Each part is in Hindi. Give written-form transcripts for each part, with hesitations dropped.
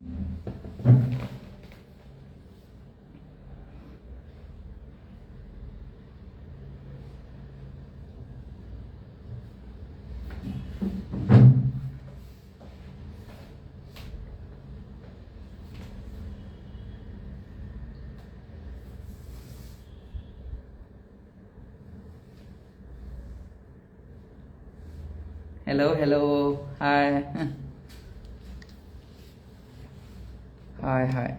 Hello hello. हाय हाय हाय।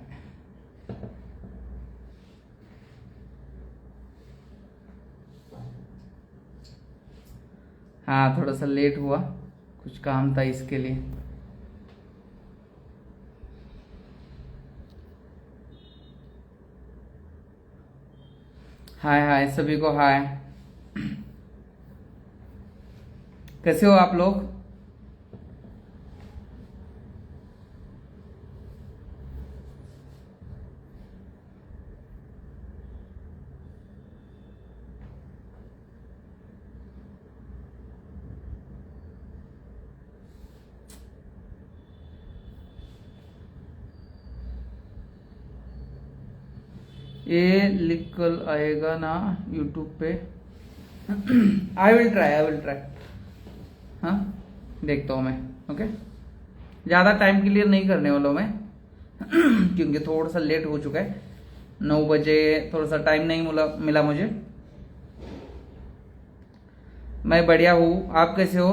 हाँ, थोड़ा सा लेट हुआ, कुछ काम था इसके लिए। हाय हाय सभी को हाय। कैसे हो आप लोग? ये लिख कल आएगा ना यूट्यूब पे? I will try. हाँ, देखता हूँ मैं। ओके, ज़्यादा टाइम के लिए नहीं करने वाला हूँ मैं। क्योंकि थोड़ा सा लेट हो चुका है, 9 बजे थोड़ा सा टाइम नहीं मिला मुझे। मैं बढ़िया हूँ, आप कैसे हो?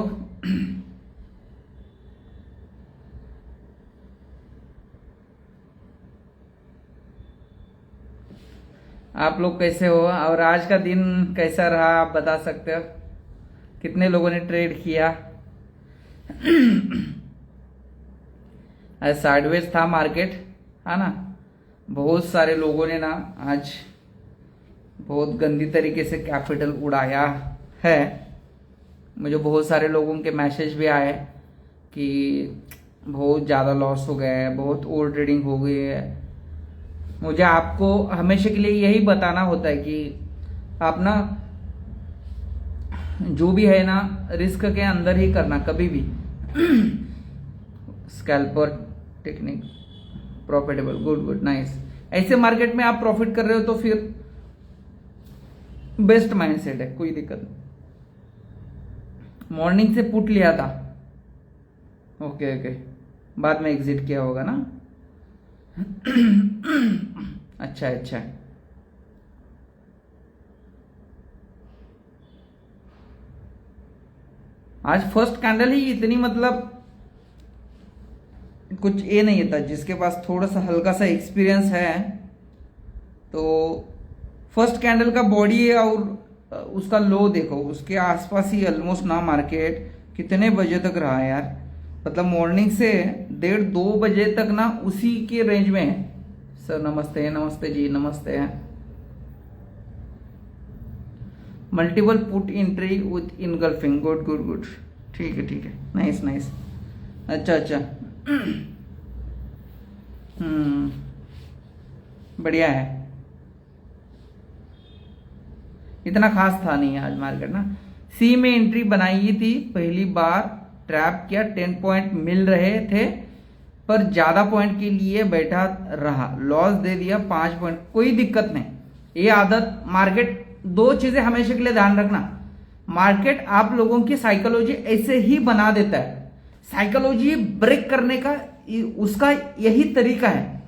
आप लोग कैसे हो और आज का दिन कैसा रहा आप बता सकते हो? कितने लोगों ने ट्रेड किया? आज साइडवेज था मार्केट, है ना। बहुत सारे लोगों ने ना आज बहुत गंदी तरीके से कैपिटल उड़ाया है। मुझे बहुत सारे लोगों के मैसेज भी आए कि बहुत ज़्यादा लॉस हो गया है, बहुत ओवर ट्रेडिंग हो गई है। मुझे आपको हमेशा के लिए यही बताना होता है कि आप ना जो भी है ना रिस्क के अंदर ही करना कभी भी। Scalper technique profitable, good good nice. ऐसे मार्केट में आप प्रॉफिट कर रहे हो तो फिर बेस्ट माइंडसेट है, कोई दिक्कत नहीं। मॉर्निंग से पुट लिया था, ओके ओके, बाद में एग्जिट किया होगा ना। अच्छा अच्छा। आज फर्स्ट कैंडल ही इतनी मतलब कुछ ये नहीं था। जिसके पास थोड़ा सा हल्का सा एक्सपीरियंस है तो फर्स्ट कैंडल का बॉडी और उसका लो देखो, उसके आसपास ही ऑलमोस्ट ना मार्केट कितने बजे तक रहा है यार। मतलब मॉर्निंग से 1:30-2 बजे तक ना उसी के रेंज में है। सर नमस्ते, नमस्ते जी, नमस्ते। Multiple put entry with engulfing, good good good, ठीक है ठीक है, नाइस नाइस। अच्छा अच्छा। बढ़िया है। इतना खास था नहीं आज मार्केट ना। सी में एंट्री बनाई थी पहली बार, ट्रैप किया, 10 पॉइंट मिल रहे थे पर ज्यादा पॉइंट के लिए बैठा रहा, लॉस दे दिया 5 पॉइंट, कोई दिक्कत नहीं। ये आदत मार्केट, दो चीजें हमेशा के लिए ध्यान रखना। मार्केट आप लोगों की साइकोलॉजी ऐसे ही बना देता है। साइकोलॉजी ब्रेक करने का उसका यही तरीका है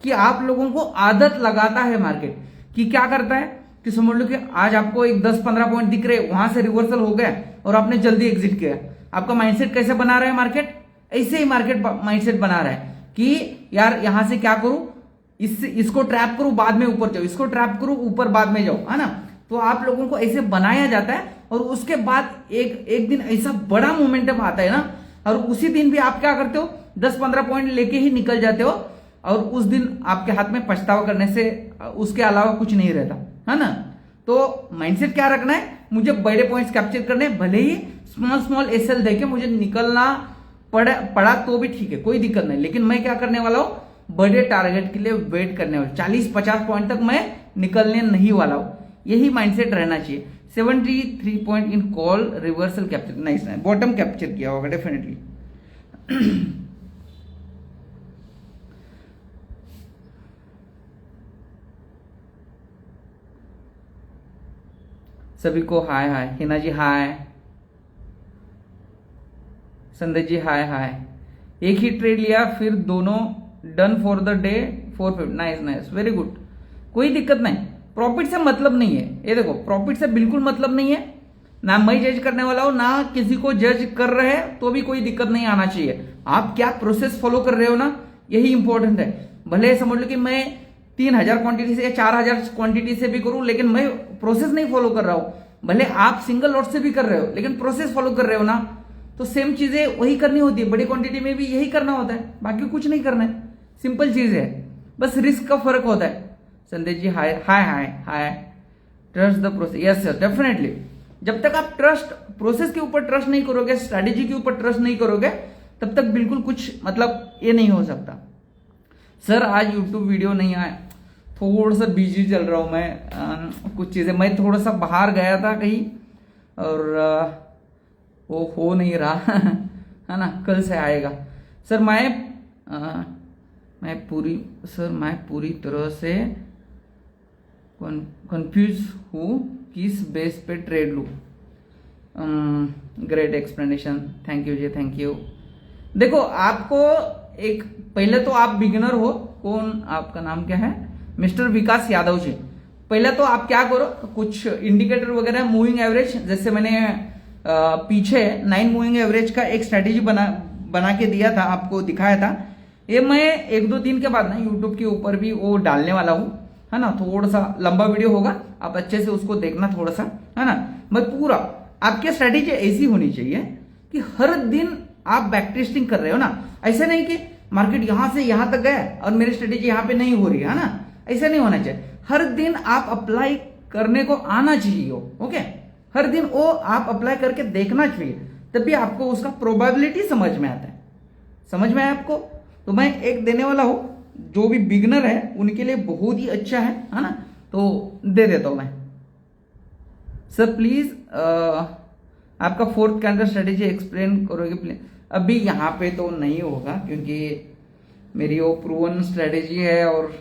कि आप लोगों को आदत लगाता है मार्केट कि क्या करता है कि समझ लो कि आज आपको एक 10-15 पॉइंट दिख रहे, वहां से रिवर्सल हो गया और आपने जल्दी एग्जिट किया। आपका माइंडसेट कैसे बना रहा है मार्केट? ऐसे ही मार्केट माइंडसेट बना रहा है कि यार यहां से क्या करूं, इसको ट्रैप करूं बाद में ऊपर जाओ, इसको ट्रैप करूं ऊपर बाद में जाओ, है ना। तो आप लोगों को ऐसे बनाया जाता है और उसके बाद एक दिन ऐसा बड़ा मोमेंटम आता है ना, और उसी दिन भी आप क्या करते हो, 10-15 पॉइंट लेके ही निकल जाते हो और उस दिन आपके हाथ में पछतावा करने से उसके अलावा कुछ नहीं रहता, है ना। तो माइंडसेट क्या रखना है, मुझे बड़े पॉइंट्स कैप्चर करने, भले ही स्मॉल स्मॉल एसएल देके मुझे निकलना पड़ा तो भी ठीक है, कोई दिक्कत नहीं। लेकिन मैं क्या करने वाला हूं, बड़े टारगेट के लिए वेट करने वाला, 40-50 पॉइंट तक मैं निकलने नहीं वाला हूं। यही माइंडसेट रहना चाहिए। 73 point in call reversal capture, nice nice, bottom capture किया होगा डेफिनेटली। सभी को हाय हाय। हिना जी हाय, संदेश जी हाय हाय। एक ही ट्रेड लिया फिर दोनों done for the day 450। Nice nice, very good, कोई दिक्कत नहीं। प्रॉफिट से मतलब नहीं है, ये देखो प्रॉफिट से बिल्कुल मतलब नहीं है। ना मैं जज करने वाला हूं, ना किसी को जज कर रहे हैं, तो भी कोई दिक्कत नहीं आना चाहिए। आप क्या प्रोसेस फॉलो कर रहे हो ना, यही इंपॉर्टेंट है। भले समझ लो कि मैं 3000 क्वांटिटी से या 4000 क्वांटिटी से भी करूं, लेकिन मैं प्रोसेस नहीं फॉलो कर रहा हूं। भले आप सिंगल लॉट से भी कर रहे हो, लेकिन प्रोसेस फॉलो कर रहे हो ना, तो सेम चीजें वही करनी होती है। बड़ी क्वांटिटी में भी यही करना होता है, बाकी कुछ नहीं करना है। सिंपल चीज है, बस रिस्क का फर्क होता है। Sandesh ji hi hi hi hi. Trust the process, yes sir definitely. जब तक आप ट्रस्ट प्रोसेस के ऊपर ट्रस्ट नहीं करोगे, स्ट्रैटेजी के ऊपर ट्रस्ट नहीं करोगे, तब तक बिल्कुल कुछ मतलब ये नहीं हो सकता। सर आज यूट्यूब वीडियो नहीं आया, थोड़ा सा बिजी चल रहा हूं मैं, कुछ चीजें, मैं थोड़ा सा बाहर गया था कहीं और वो हो नहीं रहा है ना, कल से आएगा। सर मैं पूरी तरह से कंफ्यूज हूँ, किस बेस पे ट्रेड लूँ। Great explanation, thank you ji, thank you. देखो आपको एक, पहले तो आप बिगिनर हो, कौन आपका नाम क्या है, मिस्टर विकास यादव जी। पहले तो आप क्या करो, कुछ इंडिकेटर वगैरह, मूविंग एवरेज, जैसे मैंने पीछे 9 मूविंग एवरेज का एक स्ट्रेटेजी बना के दिया था, आपको दिखाया था। ये मैं 1-2 दिन के बाद ना यूट्यूब के ऊपर भी वो डालने वाला हूँ, है ना। थोड़ा सा लंबा वीडियो होगा, आप अच्छे से उसको देखना थोड़ा सा, है ना। मैं पूरा, आपकी स्ट्रेटेजी ऐसी होनी चाहिए कि हर दिन आप बैक टेस्टिंग कर रहे हो ना। ऐसे नहीं कि मार्केट यहां से यहां तक गया और मेरी स्ट्रेटेजी यहां पे नहीं हो रही है ना, ऐसा नहीं होना चाहिए। हर दिन आप अप्लाई करने को आना चाहिए, ओके। हर दिन वो आप अप्लाई करके देखना चाहिए, तभी आपको उसका प्रोबेबिलिटी समझ में आता है। समझ में आया आपको? तो मैं एक देने वाला हूं, जो भी बिगनर है उनके लिए बहुत ही अच्छा है ना, तो दे देता हूं मैं। सर प्लीज आपका 4th कैंडल स्ट्रेटेजी एक्सप्लेन करोगे प्लीज। अभी यहाँ पे तो नहीं होगा, क्योंकि मेरी वो प्रूवन स्ट्रेटेजी है, और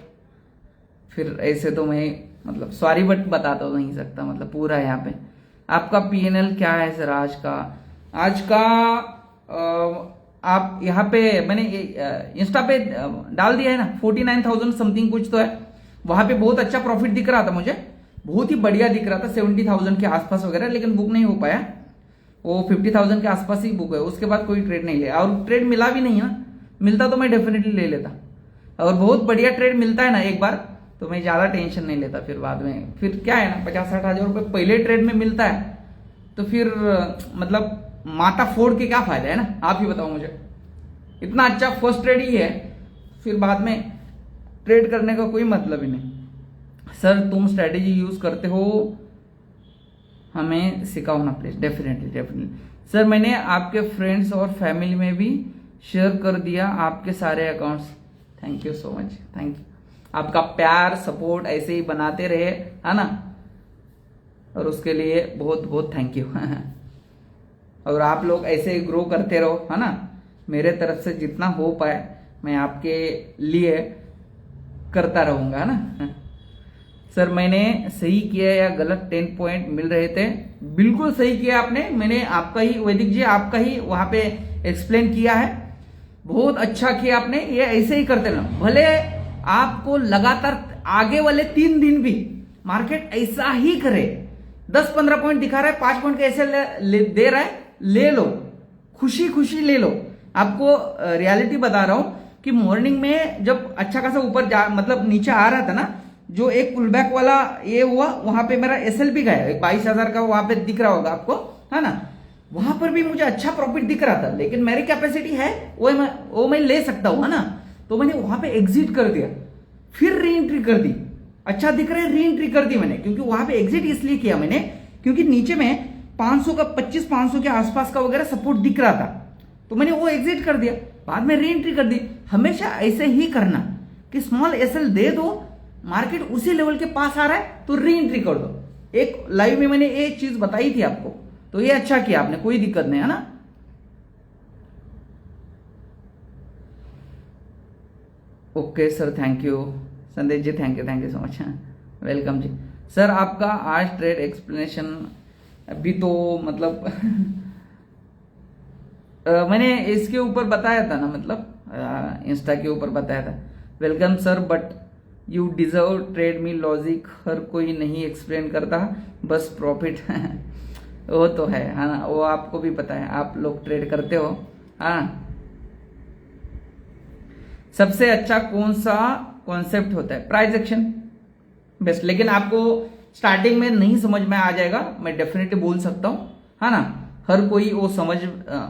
फिर ऐसे तो मैं मतलब सॉरी बट बता तो नहीं सकता, मतलब पूरा यहाँ पे। आपका पीएनएल क्या है सर आज का आप यहाँ पे मैंने इंस्टा पे डाल दिया है ना, 49,000 समथिंग कुछ तो है। वहां पे बहुत अच्छा प्रॉफिट दिख रहा था मुझे, बहुत ही बढ़िया दिख रहा था, 70,000 के आसपास वगैरह, लेकिन बुक नहीं हो पाया। वो 50,000 के आसपास ही बुक है, उसके बाद कोई ट्रेड नहीं लिया, और ट्रेड मिला भी नहीं ना। मिलता तो मैं डेफिनेटली ले लेता, और बहुत बढ़िया ट्रेड मिलता है ना एक बार, तो मैं ज्यादा टेंशन नहीं लेता। फिर बाद में फिर क्या है ना, 50-60 हजार रुपये पहले ट्रेड में मिलता है, तो फिर मतलब माथा फोड़ के क्या फायदा है ना, आप ही बताओ मुझे। इतना अच्छा फर्स्ट ट्रेड ही है, फिर बाद में ट्रेड करने का कोई मतलब ही नहीं। सर तुम स्ट्रेटेजी यूज करते हो, हमें सिखाओ ना प्लीज। डेफिनेटली सर, मैंने आपके फ्रेंड्स और फैमिली में भी शेयर कर दिया आपके सारे accounts. Thank you so much, thank you. आपका प्यार सपोर्ट ऐसे ही बनाते रहे, है ना, और उसके लिए बहुत बहुत थैंक यू। और आप लोग ऐसे ही ग्रो करते रहो, है ना। मेरे तरफ से जितना हो पाए मैं आपके लिए करता रहूंगा, है ना। सर मैंने सही किया या गलत 10 पॉइंट मिल रहे थे? बिल्कुल सही किया आपने, मैंने आपका ही, वैदिक जी आपका ही वहां पे एक्सप्लेन किया है, बहुत अच्छा किया आपने। ये ऐसे ही करते रहना, भले आपको लगातार आगे वाले 3 दिन भी मार्केट ऐसा ही करे, 10-15 पॉइंट दिखा रहा है, 5 पॉइंट कैसे दे रहा है, ले लो, खुशी खुशी ले लो। आपको रियलिटी बता रहा हूं कि मॉर्निंग में जब अच्छा खासा ऊपर जा, मतलब नीचे आ रहा था ना, जो एक पुलबैक वाला ये हुआ, वहां पे मेरा एसएल भी गया, 22,000 का वहां पे दिख रहा होगा आपको, है ना। वहां पर भी मुझे अच्छा प्रॉफिट दिख रहा था, लेकिन मेरी कैपेसिटी है वो मैं ले सकता हूं, है ना। तो मैंने वहां पे एग्जिट कर दिया, फिर री एंट्री कर दी। अच्छा दिख रहा है, री एंट्री कर दी मैंने, क्योंकि वहां पे एग्जिट इसलिए किया मैंने, क्योंकि नीचे में 500 का 2500 के आसपास का वगैरह सपोर्ट दिख रहा था, तो मैंने वो एग्जिट कर दिया, बाद में री एंट्री कर दी। हमेशा ऐसे ही करना कि स्मॉल एसएल दे दो, मार्केट उसी लेवल के पास आ रहा है तो री एंट्री कर दो। एक लाइव में मैंने एक चीज बताई थी आपको, तो ये अच्छा किया आपने, कोई दिक्कत नहीं, है ना। Okay sir, thank you. Sandesh ji thank you so much, welcome जी। सर आपका आज ट्रेड एक्सप्लेनेशन अभी तो मतलब मैंने इसके ऊपर बताया था ना, मतलब इंस्टा के ऊपर बताया था। Welcome sir, but you deserve trade me logic हर कोई नहीं एक्सप्लेन करता, बस प्रॉफिट वो तो है ना, वो आपको भी पता है, आप लोग ट्रेड करते हो। हाँ, सबसे अच्छा कौन सा कॉन्सेप्ट होता है? Price action best. लेकिन आपको स्टार्टिंग में नहीं समझ में आ जाएगा, मैं डेफिनेटली बोल सकता हूं, है ना। हर कोई वो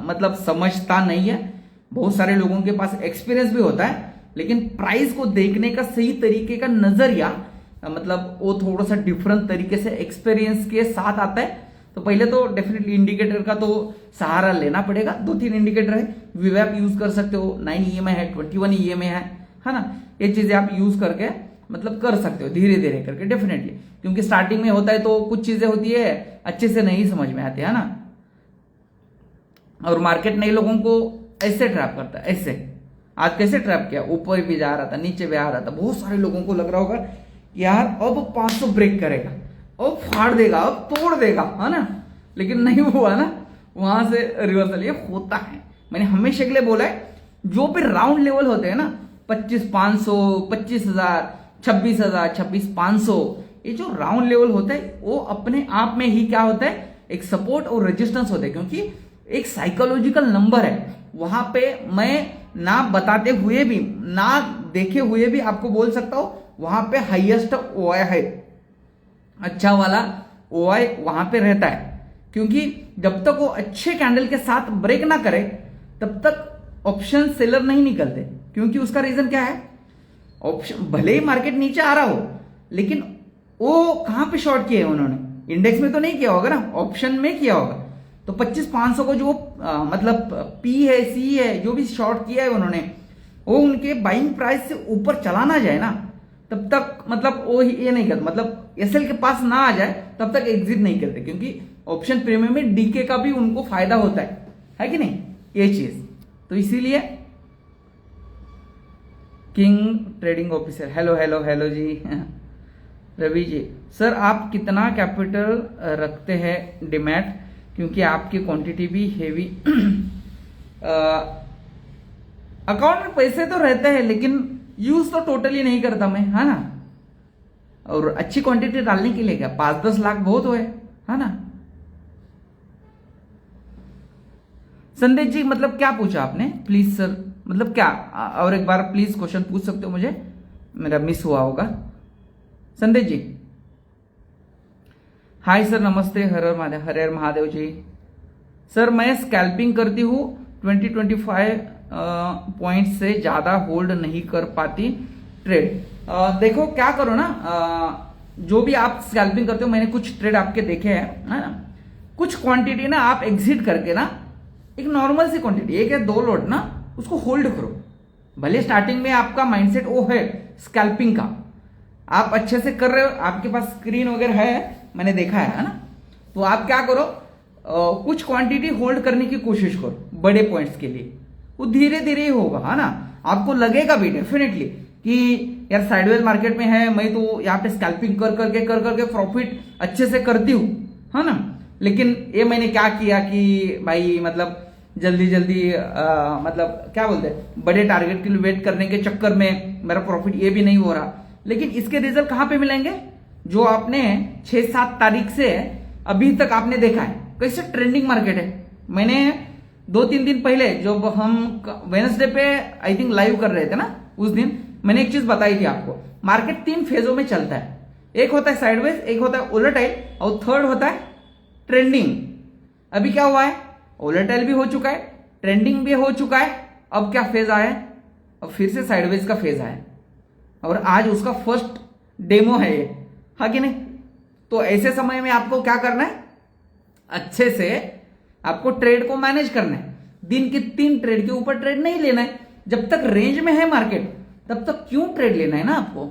मतलब समझता नहीं है। बहुत सारे लोगों के पास एक्सपीरियंस भी होता है, लेकिन प्राइस को देखने का सही तरीके का नजरिया मतलब वो थोड़ा सा डिफरेंट तरीके से एक्सपीरियंस के साथ आता है। तो पहले तो डेफिनेटली इंडिकेटर का तो सहारा लेना पड़ेगा। 2-3 इंडिकेटर है, वीवैप यूज कर सकते हो, 9 EMA है, 21 EMA है ना। ये चीजें आप यूज करके मतलब कर सकते हो धीरे धीरे करके डेफिनेटली, क्योंकि स्टार्टिंग में होता है तो कुछ चीजें होती है अच्छे से नहीं समझ में आती है ना। और मार्केट नए लोगों को ऐसे ट्रैप करता है, ऐसे। आज कैसे ट्रैप किया? ऊपर भी जा रहा था, नीचे भी आ रहा था। बहुत सारे लोगों को लग रहा होगा यार अब 500 ब्रेक करेगा, अब फाड़ देगा, अब तोड़ देगा, है ना। लेकिन नहीं हुआ ना, वहां से रिवर्सल। ये होता है, मैंने हमेशा के लिए बोला है, जो भी राउंड लेवल होते हैं ना, 25,500, 25,000, 26,000, 26,500, ये जो राउंड लेवल होता है वो अपने आप में ही क्या होता है, एक सपोर्ट और रेजिस्टेंस होता है, क्योंकि एक साइकोलॉजिकल नंबर है। वहां पे मैं ना बताते हुए भी, ना देखे हुए भी आपको बोल सकता हूं, वहां पे हाईएस्ट ओआई है, अच्छा वाला ओआई वहां पे रहता है। क्योंकि जब तक वो अच्छे कैंडल के साथ ब्रेक ना करे तब तक ऑप्शन सेलर नहीं निकलते। क्योंकि उसका रीजन क्या है, ऑप्शन भले ही मार्केट नीचे आ रहा हो, लेकिन वो कहां पे शॉर्ट किए उन्होंने? इंडेक्स में तो नहीं किया होगा ना, ऑप्शन में किया होगा। तो 25,500 को जो मतलब पी है, सी है, जो भी शॉर्ट किया है उन्होंने, वो उनके बाइंग प्राइस से ऊपर चला ना जाए ना, तब तक मतलब वो ये नहीं करते, मतलब एसएल के पास ना आ जाए तब तक एग्जिट नहीं करते। क्योंकि ऑप्शन प्रीमियम में डीके का भी उनको फायदा होता है कि नहीं, ये चीज। तो इसीलिए king trading officer, hello hello hello जी रवि जी, सर आप कितना कैपिटल रखते हैं डिमैट, क्योंकि आपकी क्वांटिटी भी हेवी अकाउंट में पैसे तो रहते हैं, लेकिन यूज तो टोटली नहीं करता मैं, है ना। और अच्छी क्वांटिटी डालने के लिए क्या 5-10 लाख बहुत हुए, है ना। संदेश जी, मतलब क्या पूछा आपने प्लीज सर, मतलब क्या? और एक बार प्लीज क्वेश्चन पूछ सकते हो मुझे, मेरा मिस हुआ होगा। संदेश जी, हाय सर, नमस्ते, हर हर महादेव जी। सर मैं स्कैल्पिंग करती हूँ, 20-25 पॉइंट से ज्यादा होल्ड नहीं कर पाती ट्रेड। देखो क्या करो ना, जो भी आप स्कैल्पिंग करते हो, मैंने कुछ ट्रेड आपके देखे हैं, है ना। कुछ क्वांटिटी ना आप एग्जिट करके ना, एक नॉर्मल सी क्वांटिटी, 1 या 2 लॉट ना, उसको होल्ड करो। भले स्टार्टिंग में आपका माइंडसेट वो है स्कैल्पिंग का, आप अच्छे से कर रहे हो, आपके पास स्क्रीन वगैरह है, मैंने देखा है ना। तो आप क्या करो, कुछ क्वांटिटी होल्ड करने की कोशिश करो बड़े पॉइंट्स के लिए। वो धीरे धीरे ही होगा, है ना। आपको लगेगा भी डेफिनेटली कि यार साइडवेज मार्केट में है, मैं तो यहाँ पे स्कैल्पिंग कर करके प्रॉफिट अच्छे से करती हूँ, है ना। लेकिन ये मैंने क्या किया कि भाई मतलब जल्दी जल्दी मतलब क्या बोलते हैं, बड़े टारगेट के लिए वेट करने के चक्कर में मेरा प्रॉफिट ये भी नहीं हो रहा। लेकिन इसके रिजल्ट कहां पे मिलेंगे? जो आपने 6-7 तारीख से अभी तक आपने देखा है कैसे ट्रेंडिंग मार्केट है। मैंने 2-3 दिन पहले जब हम वेडनेसडे पे आई थिंक लाइव कर रहे थे ना, उस दिन मैंने एक चीज बताई थी आपको, मार्केट 3 फेजों में चलता है। एक होता है साइडवेज, एक होता है वोलेटाइल, और थर्ड होता है ट्रेंडिंग। अभी क्या हुआ है, वोलेटाइल भी हो चुका है, ट्रेंडिंग भी हो चुका है, अब क्या फेज आया है, अब फिर से साइडवेज का फेज आया, और आज उसका फर्स्ट डेमो है ये, हाँ कि नहीं। तो ऐसे समय में आपको क्या करना है, अच्छे से आपको ट्रेड को मैनेज करना है। दिन के 3 ट्रेड के ऊपर ट्रेड नहीं लेना है। जब तक रेंज में है मार्केट तब तक क्यों ट्रेड लेना है ना आपको।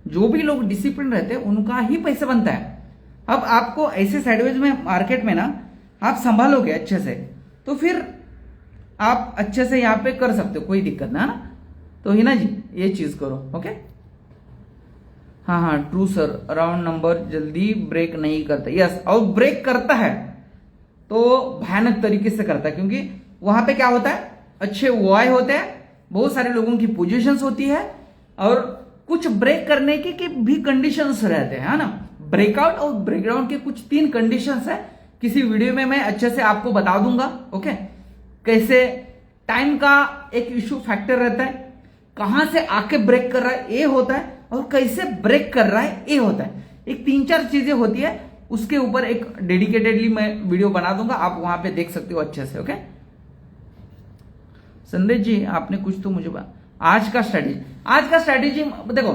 जो भी लोग डिसिप्लिन रहते हैं उनका ही पैसे बनता है। अब आपको ऐसे साइडवेज में मार्केट में ना आप संभालोगे अच्छे से, तो फिर आप अच्छे से यहां पे कर सकते हो, कोई दिक्कत ना, है ना। तो हिना जी ये चीज करो, ओके। हाँ हाँ ट्रू सर, राउंड नंबर जल्दी ब्रेक नहीं करता। यस, और ब्रेक करता है तो भयानक तरीके से करता है, क्योंकि वहां पे क्या होता है, अच्छे वाई होते हैं, बहुत सारे लोगों की पोजीशंस होती है, और कुछ ब्रेक करने की भी कंडीशंस रहते हैं, है ना। ब्रेकआउट और ब्रेकडाउन के कुछ 3 कंडीशंस है, किसी वीडियो में मैं अच्छे से आपको बता दूंगा। ओके, कैसे टाइम का एक इशू फैक्टर रहता है, कहां से आके ब्रेक कर रहा है ए होता है, और कैसे ब्रेक कर रहा है ए होता है। एक 3-4 चीजें होती है, उसके ऊपर एक डेडिकेटेडली मैं वीडियो बना दूंगा, आप वहां पे देख सकते हो अच्छे से। ओके संदेश जी, आपने कुछ तो मुझे आज का स्ट्रेटेजी देखो,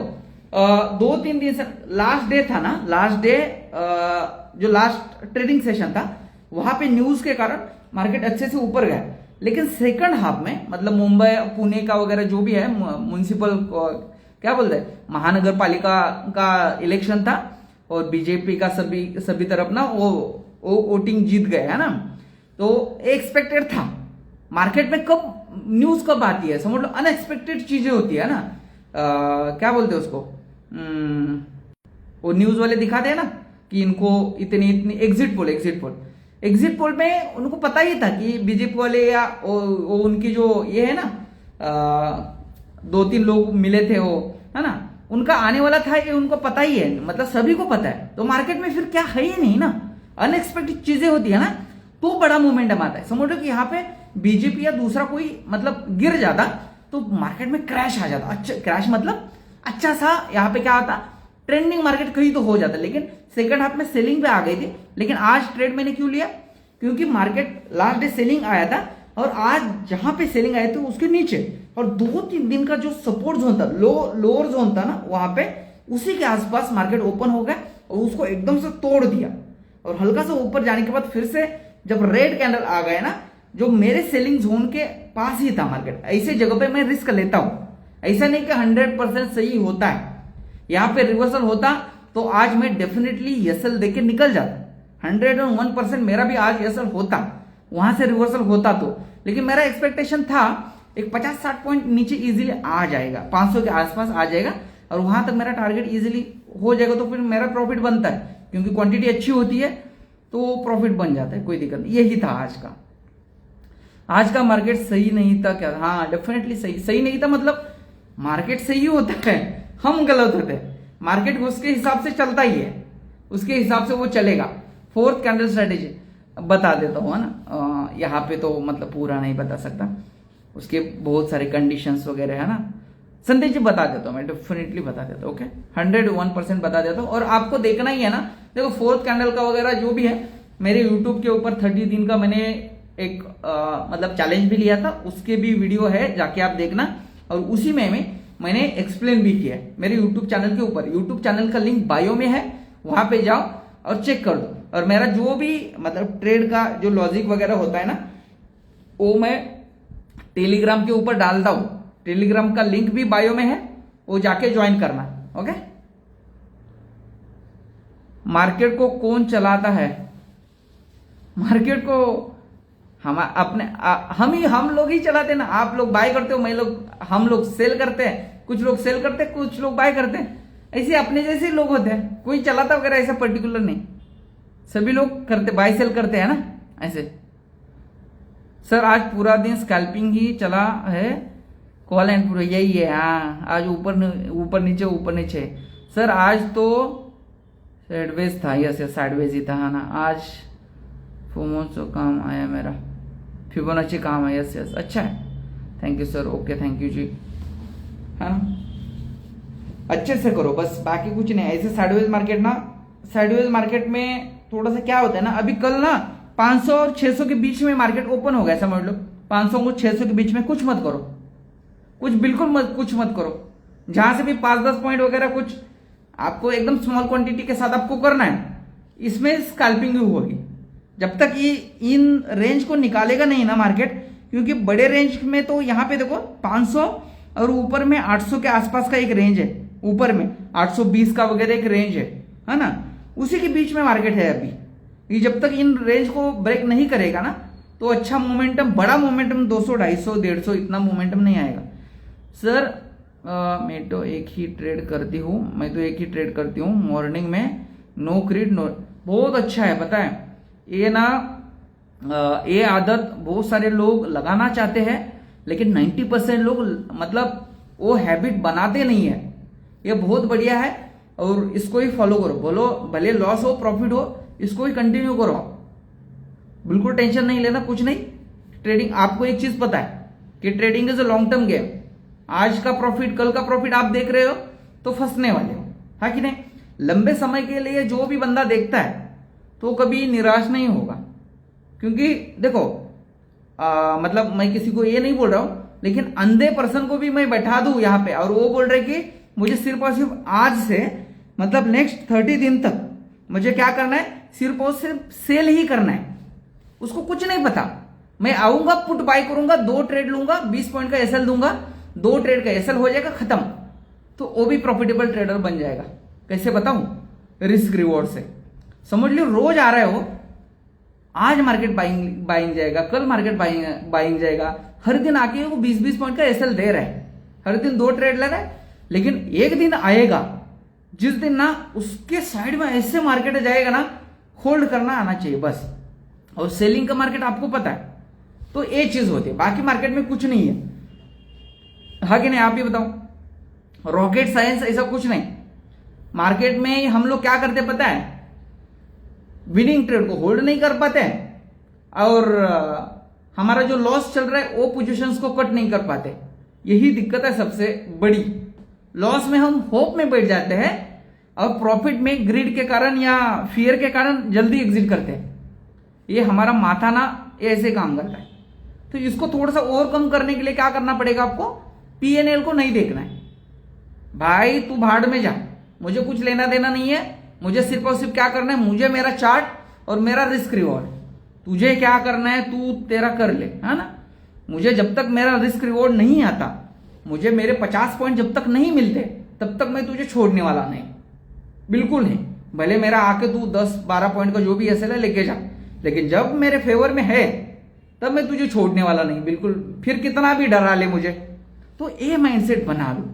2-3 दिन से लास्ट डे था ना, लास्ट डे जो लास्ट ट्रेडिंग सेशन था, वहां पे न्यूज के कारण मार्केट अच्छे से ऊपर गया, लेकिन सेकंड हाफ में, मतलब मुंबई पुणे का वगैरह जो भी है, म्युनिसिपल क्या बोलते हैं, महानगर पालिका का इलेक्शन था, और बीजेपी का सभी तरफ ना वो वोटिंग जीत गए, है ना। तो एक्सपेक्टेड था, मार्केट में कब न्यूज कब आती है, समझ लो अनएक्सपेक्टेड चीजें होती है ना, क्या बोलते हैं उसको, वो न्यूज वाले दिखाते हैं ना कि इनको इतनी एग्जिट पोल में उनको पता ही था कि बीजेपी वाले या वो उनकी जो ये है ना, 2-3 लोग मिले थे वो, है ना, उनका आने वाला था, ये उनको पता ही है, मतलब सभी को पता है। तो मार्केट में फिर क्या है ही नहीं ना, अनएक्सपेक्टेड चीजें होती है ना, तो बड़ा मोमेंटम आता है। समझ लो कि यहाँ पे बीजेपी या दूसरा कोई मतलब गिर जाता तो मार्केट में क्रैश आ जाता। अच्छा, क्रैश मतलब अच्छा सा यहाँ पे क्या होता, ट्रेंडिंग मार्केट कहीं तो हो जाता, लेकिन सेकंड हाफ में सेलिंग पे आ गई थी। लेकिन आज ट्रेड मैंने क्यों लिया, क्योंकि मार्केट लास्ट डे सेलिंग आया था, और आज जहां पे सेलिंग आए थे उसके नीचे, और 2-3 दिन का जो सपोर्ट जोन था, लोअर जोन था ना, वहां पे उसी के आसपास मार्केट ओपन हो गया, और उसको एकदम से तोड़ दिया, और हल्का सा ऊपर जाने के बाद फिर से जब रेड कैंडल आ गए ना, जो मेरे सेलिंग जोन के पास ही था मार्केट, ऐसे जगह पे मैं रिस्क लेता हूं। ऐसा नहीं कि 100% सही होता है, यहां पे रिवर्सल होता तो आज मैं डेफिनेटली एसएल देके निकल जाता, 101% मेरा भी आज एसएल होता, वहां से रिवर्सल होता तो। लेकिन मेरा एक्सपेक्टेशन था एक 50-60 पॉइंट नीचे इजीली आ जाएगा, 500 के आसपास आ जाएगा, और वहां तक मेरा टारगेट इजीली हो जाएगा, तो फिर मेरा प्रॉफिट बनता है, क्योंकि क्वांटिटी अच्छी होती है तो प्रॉफिट बन जाता है, कोई दिक्कत नहीं। यही था आज का मार्केट सही नहीं था क्या, हाँ डेफिनेटली सही नहीं था, मतलब मार्केट सही होता है, हम गलत होते हैं, मार्केट उसके हिसाब से चलता ही है, उसके हिसाब से वो चलेगा। 4th कैंडल स्ट्रेटेजी बता देता हूँ, है ना, यहाँ पे तो मतलब पूरा नहीं बता सकता, उसके बहुत सारे कंडीशंस वगैरह है ना। संदेश जी बता देता हूँ, मैं डेफिनेटली बता देता हूँ। ओके, 101% बता देता हूँ, और आपको देखना ही है ना। देखो 4th कैंडल का वगैरह जो भी है, मेरे यूट्यूब के ऊपर 30 दिन का मैंने एक मतलब चैलेंज भी लिया था, उसके भी वीडियो है, जाके आप देखना, और उसी में मैंने एक्सप्लेन भी किया है मेरे यूट्यूब चैनल के ऊपर। यूट्यूब चैनल का लिंक बायो में है, वहां पे जाओ और चेक कर दो। और मेरा जो भी मतलब ट्रेड का जो लॉजिक वगैरह होता है ना, वो मैं टेलीग्राम के ऊपर डालता हूं, टेलीग्राम का लिंक भी बायो में है, वो जाके ज्वाइन करना। ओके, मार्केट को कौन चलाता है, मार्केट को हम लोग ही चलाते हैं ना। आप लोग बाय करते हो, हम लोग सेल करते हैं, कुछ लोग सेल करते हैं, कुछ लोग बाय करते हैं, ऐसे अपने जैसे लोग होते हैं, कोई चलाता वगैरह ऐसा पर्टिकुलर नहीं, सभी लोग करते, बाय सेल करते हैं ना ऐसे। सर आज पूरा दिन स्कैल्पिंग ही चला है, कॉल एंड पूरा यही है, हाँ आज ऊपर नीचे। सर आज तो साइडवेज था, यस साइडवेज ही था, है ना। आज फोमोसो काम आया मेरा, फिबोनाची काम है, यस अच्छा है, thank you sir. Okay thank you जी, है ना, अच्छे से करो बस, बाकी कुछ नहीं। ऐसे साइडवेज मार्केट में थोड़ा सा क्या होता है ना, अभी कल ना 500 और 600 के बीच में मार्केट ओपन हो गया, समझ लो 500 और 600 के बीच में कुछ मत करो, कुछ मत करो। जहां से भी 5-10 पॉइंट वगैरह कुछ आपको एकदम स्मॉल क्वांटिटी के साथ आपको करना है, इसमें स्कैल्पिंग होगी। जब तक ये इन रेंज को निकालेगा नहीं ना मार्केट, क्योंकि बड़े रेंज में तो यहाँ पे देखो 500 और ऊपर में 800 के आसपास का एक रेंज है, ऊपर में 820 का वगैरह एक रेंज है ना, उसी के बीच में मार्केट है अभी। ये जब तक इन रेंज को ब्रेक नहीं करेगा ना, तो अच्छा मोमेंटम, बड़ा मोमेंटम 200, 250, 150 इतना मोमेंटम नहीं आएगा। सर मैं तो एक ही ट्रेड करती हूँ मॉर्निंग में, नो क्रीड नो। बहुत अच्छा है, पता है ये ना, ये आदत बहुत सारे लोग लगाना चाहते हैं लेकिन 90% लोग मतलब वो हैबिट बनाते नहीं है। ये बहुत बढ़िया है और इसको ही फॉलो करो। बोलो भले लॉस हो प्रॉफिट हो, इसको ही कंटिन्यू करो। बिल्कुल टेंशन नहीं लेना, कुछ नहीं। ट्रेडिंग, आपको एक चीज पता है कि trading is a long term game. आज का प्रॉफिट कल का प्रॉफिट आप देख रहे हो तो फंसने वाले हो, है कि नहीं। लंबे समय के लिए जो भी बंदा देखता है तो कभी निराश नहीं होगा, क्योंकि देखो मतलब मैं किसी को ये नहीं बोल रहा हूं, लेकिन अंधे पर्सन को भी मैं बैठा दूं यहां पे और वो बोल रहे कि मुझे सिर्फ और सिर्फ आज से मतलब नेक्स्ट 30 दिन तक मुझे क्या करना है, सिर्फ और सिर्फ सेल ही करना है। उसको कुछ नहीं पता। मैं आऊंगा, पुट बाय करूंगा, 2 ट्रेड लूंगा, 20 पॉइंट का एसएल दूंगा, 2 ट्रेड का एसएल हो जाएगा, खत्म। तो वो भी प्रॉफिटेबल ट्रेडर बन जाएगा। कैसे बताऊं? रिस्क रिवॉर्ड से। समझ लो रोज आ रहे हो, आज मार्केट बाइंग जाएगा, कल मार्केट बाइंग जाएगा, हर दिन आके वो 20-20 पॉइंट का एसएल दे रहा है, हर दिन 2 ट्रेड ले रहा है। लेकिन एक दिन आएगा जिस दिन ना उसके साइड में ऐसे मार्केट जाएगा ना, होल्ड करना आना चाहिए बस। और सेलिंग का मार्केट आपको पता है, तो ये चीज होती है, बाकी मार्केट में कुछ नहीं है। हाँ कि नहीं, आप ही बताओ। रॉकेट साइंस ऐसा कुछ नहीं। मार्केट में हम लोग क्या करते पता है, विनिंग ट्रेड को होल्ड नहीं कर पाते और हमारा जो लॉस चल रहा है वो पोजीशंस को कट नहीं कर पाते। यही दिक्कत है सबसे बड़ी। लॉस में हम होप में बैठ जाते हैं और प्रॉफिट में ग्रीड के कारण या फियर के कारण जल्दी एग्जिट करते हैं। ये हमारा माथा ना ऐसे काम करता है। तो इसको थोड़ा सा ओवरकम करने के लिए क्या करना पड़ेगा आपको, पीएनएल को नहीं देखना है। भाई तू भाड़ में जा, मुझे कुछ लेना देना नहीं है। मुझे सिर्फ और सिर्फ क्या करना है, मुझे मेरा चार्ट और मेरा रिस्क रिवॉर्ड। तुझे क्या करना है तू तेरा कर ले, है ना। मुझे जब तक मेरा रिस्क रिवॉर्ड नहीं आता, मुझे मेरे 50 पॉइंट जब तक नहीं मिलते, तब तक मैं तुझे छोड़ने वाला नहीं, बिल्कुल नहीं। भले मेरा आके तू 10-12 पॉइंट का जो भी एसएल है लेके जा, लेकिन जब मेरे फेवर में है तब मैं तुझे छोड़ने वाला नहीं, बिल्कुल। फिर कितना भी डरा ले मुझे। तो ये माइंडसेट बना लो।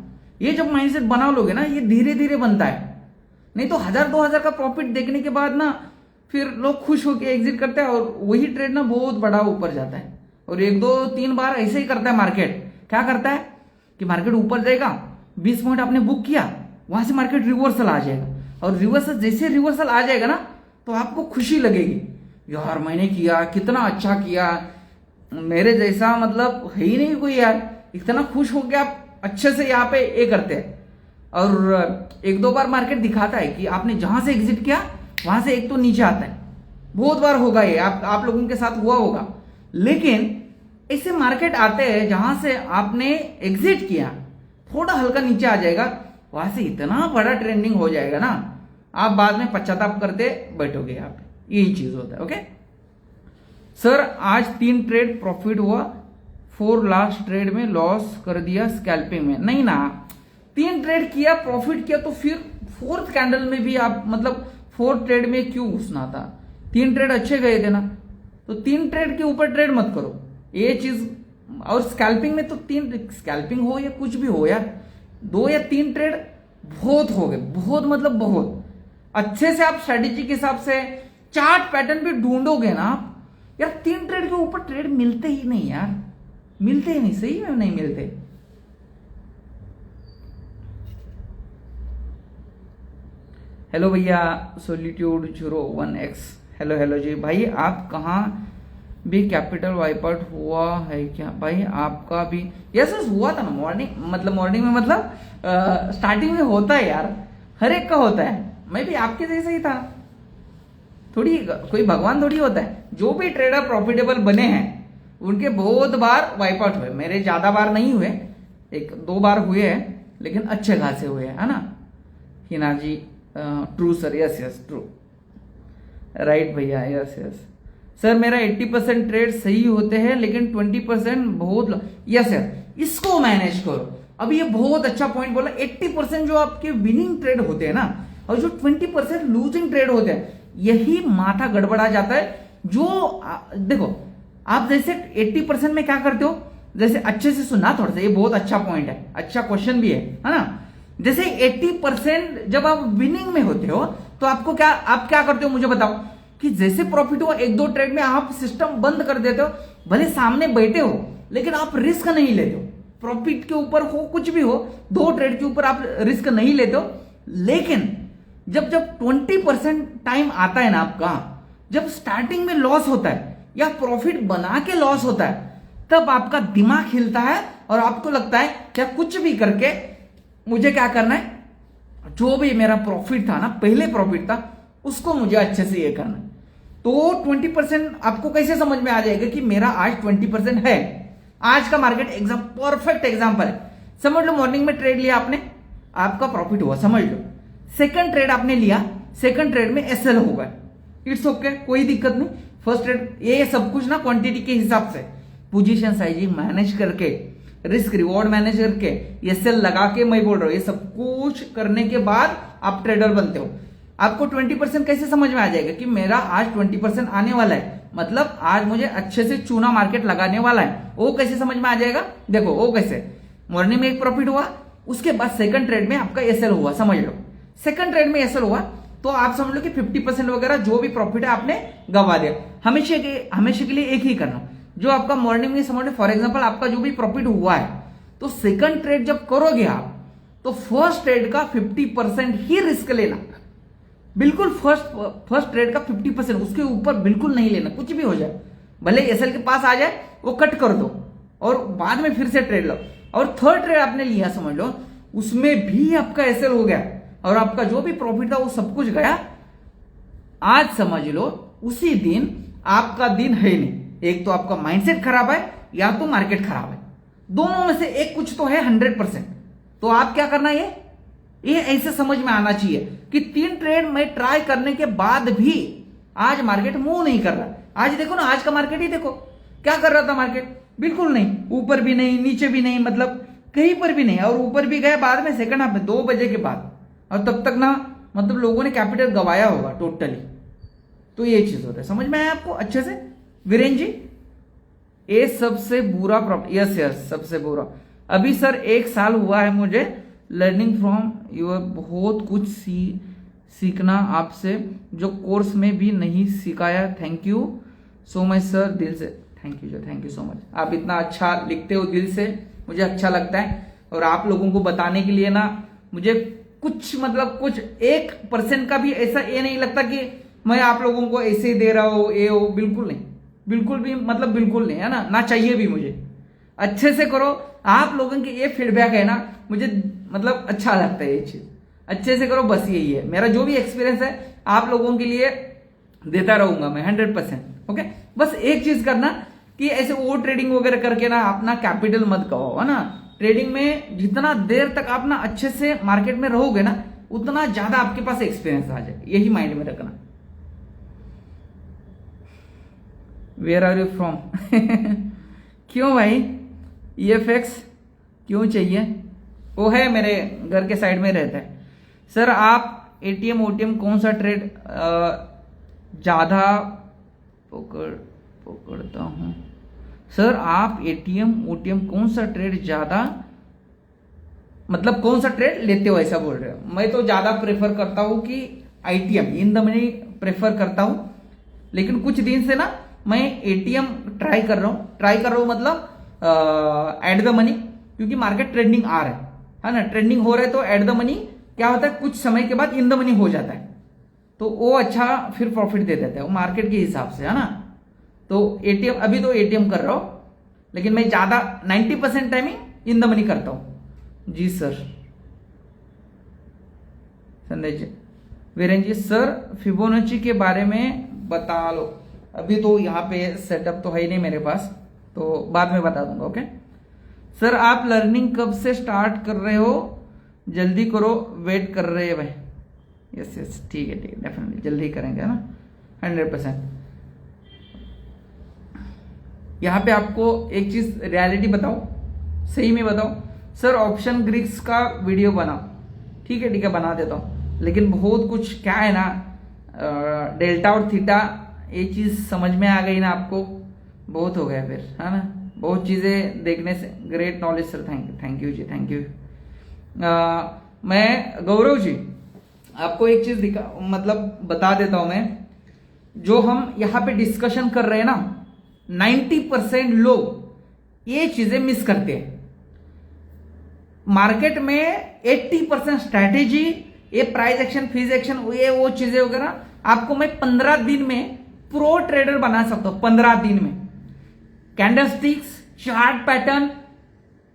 ये जब माइंडसेट बना लोगे ना, ये धीरे धीरे बनता है। नहीं तो 1000-2000 का प्रॉफिट देखने के बाद ना फिर लोग खुश होकर एग्जिट करते हैं और वही ट्रेड ना बहुत बड़ा ऊपर जाता है। और 1-2-3 बार ऐसे ही करता है मार्केट। क्या करता है कि मार्केट ऊपर जाएगा, 20 पॉइंट आपने बुक किया, वहां से मार्केट रिवर्सल आ जाएगा। और रिवर्सल जैसे रिवर्सल आ जाएगा ना, तो आपको खुशी लगेगी, यार मैंने किया, कितना अच्छा किया, मेरे जैसा मतलब है ही नहीं कोई यार। इतना खुश हो गया, आप अच्छे से यहाँ पे ये करते हैं। और 1-2 बार मार्केट दिखाता है कि आपने जहां से एग्जिट किया वहां से एक तो नीचे आता है। बहुत बार होगा ये, आप लोगों के साथ हुआ होगा। लेकिन ऐसे मार्केट आते हैं जहां से आपने एग्जिट किया, थोड़ा हल्का नीचे आ जाएगा, वहां से इतना बड़ा ट्रेंडिंग हो जाएगा ना, आप बाद में पश्चाताप करते बैठोगे। यहाँ पे यही चीज होता है। ओके सर, आज 3 ट्रेड प्रॉफिट हुआ, 4 लास्ट ट्रेड में लॉस कर दिया स्कैल्पिंग में। नहीं ना, 3 ट्रेड किया, प्रॉफिट किया, तो फिर 4th कैंडल में भी आप मतलब 4th ट्रेड में क्यों घुसना था। 3 ट्रेड अच्छे गए थे ना, तो 3 ट्रेड के ऊपर ट्रेड मत करो, ये चीज। और स्कैल्पिंग में तो 3 स्कैल्पिंग हो या कुछ भी हो यार, 2 या 3 ट्रेड बहुत हो गए, बहुत मतलब बहुत अच्छे से। आप स्ट्रेटेजी के हिसाब से चार्ट पैटर्न भी ढूंढोगे ना आप, यार 3 ट्रेड के ऊपर ट्रेड मिलते ही नहीं यार, मिलते ही नहीं, सही में नहीं मिलते। हेलो भैया, सोलिट्यूड 01x, हेलो जी भाई, आप कहाँ भी कैपिटल वाइप आउट हुआ है क्या भाई? आपका भी यस हुआ था ना मॉर्निंग में मतलब स्टार्टिंग में होता है यार, हर एक का होता है। मैं भी आपके जैसे ही था, थोड़ी कोई भगवान थोड़ी होता है। जो भी ट्रेडर प्रॉफिटेबल बने हैं उनके बहुत बार वाइप आउट हुए। मेरे ज्यादा बार नहीं हुए, 1-2 बार हुए हैं, लेकिन अच्छे खासे हुए हैं, है ना। Hina ji true sir, yes true, right भैया, यस सर। मेरा 80% ट्रेड सही होते हैं लेकिन 20% बहुत यस सर, इसको मैनेज करो। अब ये बहुत अच्छा पॉइंट बोला। 80% जो आपके विनिंग ट्रेड होते हैं ना, और जो 20% लूजिंग ट्रेड होते हैं, यही माथा गड़बड़ा जाता है। जो देखो, आप जैसे 80% में क्या करते हो, जैसे अच्छे से सुनना थोड़ा सा, ये बहुत अच्छा पॉइंट है, अच्छा क्वेश्चन भी है ना। जैसे 80% जब आप विनिंग में होते हो तो आपको क्या, आप क्या करते हो मुझे बताओ, कि जैसे प्रॉफिट हुआ 1-2 ट्रेड में आप सिस्टम बंद कर देते हो, भले सामने बैठे हो लेकिन आप रिस्क नहीं लेते हो। प्रॉफिट के ऊपर हो कुछ भी हो, 2 ट्रेड के ऊपर आप रिस्क नहीं लेते हो। लेकिन जब 20% टाइम आता है ना आपका, जब स्टार्टिंग में लॉस होता है या प्रॉफिट बना के लॉस होता है, तब आपका दिमाग हिलता है और आपको लगता है क्या कुछ भी करके मुझे क्या करना है, जो भी मेरा प्रॉफिट था ना, पहले प्रॉफिट था, उसको मुझे अच्छे से ये करना है। तो 20% आपको कैसे समझ में आ जाएगा कि मेरा आज 20% है। आज का मार्केट परफेक्ट एग्जांपल है। समझ लो मॉर्निंग में ट्रेड लिया आपने, आपका प्रॉफिट हुआ, समझ लो। सेकंड ट्रेड आपने लिया, सेकंड ट्रेड में एसएल हो गया, इट्स ओके, कोई दिक्कत नहीं। फर्स्ट ट्रेड, ये सब कुछ ना क्वांटिटी के हिसाब से पोजीशन साइजिंग मैनेज करके, रिस्क रिवॉर्ड मैनेज करके, एसएल लगा के, मैं बोल रहा हूं ये सब कुछ करने के बाद आप ट्रेडर बनते हो। आपको 20% कैसे समझ में आ जाएगा कि मेरा आज 20% आने वाला है, मतलब आज मुझे अच्छे से चूना मार्केट लगाने वाला है। वो कैसे समझ में आ जाएगा, देखो वो कैसे, मॉर्निंग में एक प्रॉफिट हुआ, उसके बाद सेकंड ट्रेड में आपका एसएल हुआ, समझ लो। सेकंड ट्रेड में एसएल हुआ तो आप समझ लो कि 50% वगैरह जो भी प्रॉफिट है आपने गवा दिया। हमेशा के लिए एक ही करना, जो आपका मॉर्निंग में समझ लो फॉर एग्जांपल आपका जो भी प्रॉफिट हुआ है, तो सेकंड ट्रेड जब करोगे आप, तो फर्स्ट ट्रेड का 50% ही रिस्क लेना, बिल्कुल फर्स्ट ट्रेड का 50%, उसके ऊपर बिल्कुल नहीं लेना, कुछ भी हो जाए, भले एसएल के पास आ जाए वो कट कर दो और बाद में फिर से ट्रेड लो। और थर्ड ट्रेड आपने लिया, समझ लो उसमें भी आपका एसएल हो गया और आपका जो भी प्रॉफिट था वो सब कुछ गया। आज समझ लो उसी दिन आपका दिन है नहीं, एक तो आपका माइंडसेट खराब है या तो मार्केट खराब है, दोनों में से एक कुछ तो है 100%। तो आप क्या करना, ये ऐसे समझ में आना चाहिए कि 3 ट्रेड में ट्राई करने के बाद भी आज मार्केट मूव नहीं कर रहा। आज देखो ना, आज का मार्केट ही देखो, क्या कर रहा था मार्केट, बिल्कुल नहीं, ऊपर भी नहीं नीचे भी नहीं, मतलब कहीं पर भी नहीं। और ऊपर भी गए बाद में सेकंड हाफ में 2 बजे के बाद, और तब तक ना मतलब लोगों ने कैपिटल गवाया होगा टोटली। तो ये चीज होता है, समझ में आया आपको अच्छे से वीरेन जी। ये सबसे बुरा प्रॉब्लम, यस सबसे बुरा। अभी सर 1 साल हुआ है मुझे लर्निंग फ्रॉम यूर, बहुत कुछ सीखना आपसे, जो कोर्स में भी नहीं सिखाया। Thank you so much sir, दिल से थैंक यू सो मच। आप इतना अच्छा लिखते हो दिल से, मुझे अच्छा लगता है। और आप लोगों को बताने के लिए ना मुझे कुछ मतलब कुछ 1% का भी ऐसा ये नहीं लगता कि मैं आप लोगों को ऐसे ही दे रहा हूं, ये हो, बिल्कुल नहीं, बिल्कुल भी मतलब बिल्कुल नहीं, है ना चाहिए भी मुझे। अच्छे से करो, आप लोगों की ये फीडबैक है ना, मुझे मतलब अच्छा लगता है ये चीज। अच्छे से करो, बस यही है मेरा जो भी एक्सपीरियंस है, आप लोगों के लिए देता रहूंगा मैं 100%। ओके, बस एक चीज करना कि ऐसे वो ट्रेडिंग वगैरह करके ना अपना कैपिटल मत गवाओ, है ना। ट्रेडिंग में जितना देर तक आप ना अच्छे से मार्केट में रहोगे ना, उतना ज्यादा आपके पास एक्सपीरियंस आ जाए, यही माइंड में रखना। वेयर आर यू फ्रॉम क्यों भाई, EFX क्यों चाहिए, वो है मेरे घर के साइड में रहता है। सर आप ATM OTM कौन सा ट्रेड ज्यादा पकड़ता हूं, सर आप ATM OTM कौन सा ट्रेड ज्यादा, मतलब कौन सा ट्रेड लेते हो ऐसा बोल रहे हो। मैं तो ज्यादा प्रेफर करता हूं कि ITM in the money prefer करता हूं, लेकिन कुछ दिन से ना मैं ATM ट्राई कर रहा हूं मतलब एट द मनी, क्योंकि मार्केट ट्रेंडिंग आ रहा है ना, ट्रेंडिंग हो रहा है। तो एट द मनी क्या होता है, कुछ समय के बाद इन द मनी हो जाता है, तो वो अच्छा फिर प्रॉफिट दे देता है वो मार्केट के हिसाब से, है ना। तो ATM, अभी तो ATM कर रहा हूं, लेकिन मैं ज्यादा 90% टाइमिंग इन द मनी करता हूं। जी सर। संदेश जी, वीरेन जी, सर फिबोनाची के बारे में बता लो। अभी तो यहाँ पे सेटअप तो है ही नहीं मेरे पास, तो बाद में बता दूंगा। ओके सर, आप लर्निंग कब से स्टार्ट कर रहे हो, जल्दी करो, वेट कर रहे हैं भाई। यस ठीक है डेफिनेटली जल्दी करेंगे, है ना, 100%। यहाँ पे आपको एक चीज रियलिटी बताओ, सही में बताओ सर, ऑप्शन ग्रीक्स का वीडियो बनाओ। ठीक है बना देता हूँ, लेकिन बहुत कुछ क्या है ना, डेल्टा और थीटा ये चीज समझ में आ गई ना आपको, बहुत हो गया फिर, है ना, बहुत चीज़ें देखने से great knowledge sir, thank you ji, thank you. मैं गौरव जी आपको एक चीज़ मतलब बता देता हूं मैं, जो हम यहाँ पे डिस्कशन कर रहे हैं ना, 90% लोग ये चीज़ें मिस करते हैं। मार्केट में 80% स्ट्रैटेजी, ये प्राइस एक्शन, फीस एक्शन, ये वो चीज़ें वगैरह आपको मैं 15 दिन में प्रो ट्रेडर बना सकता हूं। 15 दिन में कैंडलस्टिक्स, चार्ट पैटर्न,